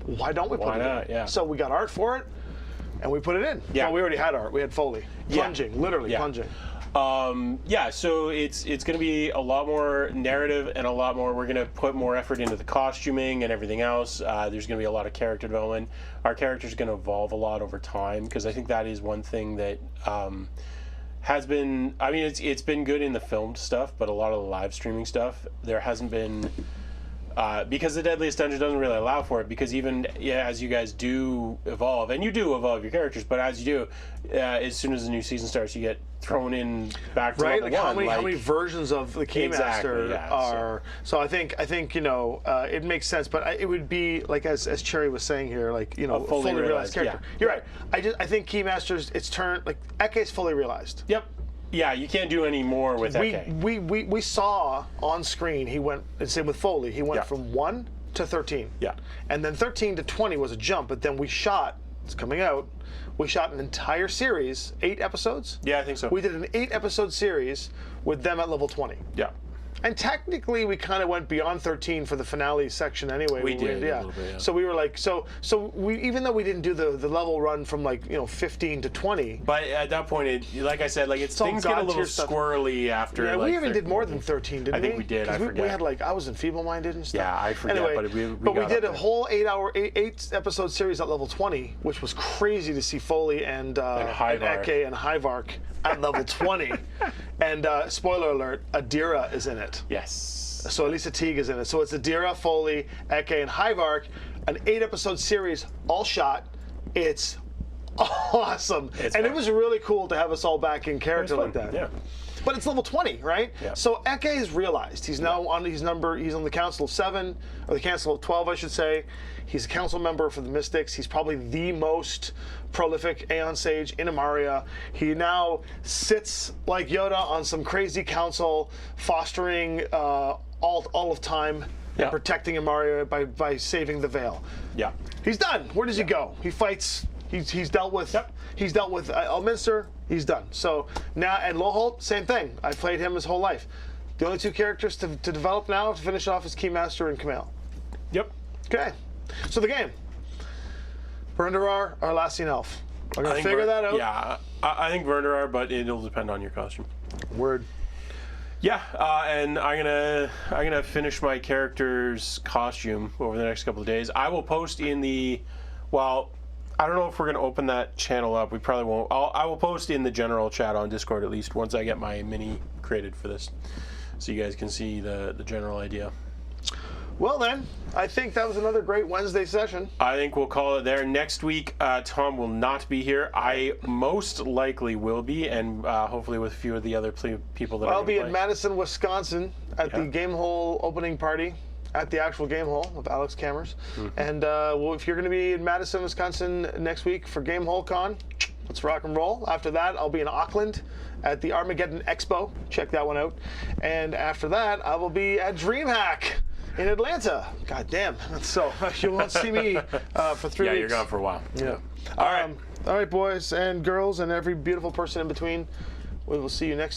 why don't we put it in? Yeah. So we got art for it, and we put it in. Yeah. Well, we already had art. We had Foley. Plunging, literally plunging. So it's going to be a lot more narrative and a lot more. We're going to put more effort into the costuming and everything else. There's going to be a lot of character development. Our character's going to evolve a lot over time, because I think that is one thing that has been. I mean, it's been good in the filmed stuff, but a lot of the live streaming stuff, there hasn't been. Because the Deadliest Dungeon doesn't really allow for it, because even as you guys do evolve, and you do evolve your characters, but as you do, as soon as the new season starts, you get thrown in back to level like how one. many versions of the Keymaster are? So I think it makes sense, but it would be like as Cherry was saying here, like a fully realized character. Yeah. You're right. I think Keymasters, it's turned like Eke's fully realized. Yep. Yeah, you can't do any more with Eke. We saw on screen he went, and same with Foley, he went from 1 to 13. Yeah. And then 13 to 20 was a jump, but then we shot, it's coming out, we shot an entire series, 8 episodes? Yeah, I think so. We did an 8-episode series with them at level 20. Yeah. And technically, we kind of went beyond 13 for the finale section anyway. We did, yeah. a little bit, yeah. So we were like, so we, even though we didn't do the level run from 15 to 20. But at that point, like I said, things get a little squirrely after. Yeah, we even did more than 13, didn't we? I think we did. I forget. We had I was enfeeble-minded and stuff. Yeah, I forget. Anyway, but we did a whole 8-episode series at level 20, which was crazy to see Foley and Eke and Hivark at level 20. And spoiler alert, Adira is in it. Yes. So Elisa Teague is in it. So it's Adira, Foley, Eke, and Hivark, an 8-episode series, all shot. It's awesome. It was really cool to have us all back in character like that. Yeah. But it's level 20, right? Yeah. So Eke is realized. He's now on he's on the Council of 7, or the Council of 12, I should say. He's a council member for the Mystics. He's probably the most prolific Aeon Sage in Amaria. He now sits like Yoda on some crazy council, fostering all of time and protecting Amaria by saving the Veil. Yeah. He's done. Where does he go? He fights. He's dealt with. He's dealt with Elminster. He's done. So now, and Lowholt, same thing. I played him his whole life. The only 2 characters to develop now to finish off is Keymaster and Kamal. Yep. Okay. So the game. Vernderar or Lassian Elf. We're gonna figure that out. Yeah, I think Vernderar, but it'll depend on your costume. Word. Yeah, and I'm gonna finish my character's costume over the next couple of days. I will post in the, well, I don't know if we're gonna open that channel up. We probably won't. I will post in the general chat on Discord at least once I get my mini created for this, so you guys can see the general idea. Well then, I think that was another great Wednesday session. I think we'll call it there. Next week, Tom will not be here. I most likely will be, and hopefully with a few of the other people that I'll are be play. in Madison, Wisconsin at the Game Hole opening party at the actual Game Hole with Alex Cameras. And well, if you're going to be in Madison, Wisconsin next week for Game Hole Con, let's rock and roll. After that, I'll be in Auckland at the Armageddon Expo. Check that one out. And after that, I will be at DreamHack in Atlanta. God damn. So you won't see me for 3 weeks. Yeah, you're gone for a while. Yeah. All right. All right, boys and girls and every beautiful person in between. We will see you next time.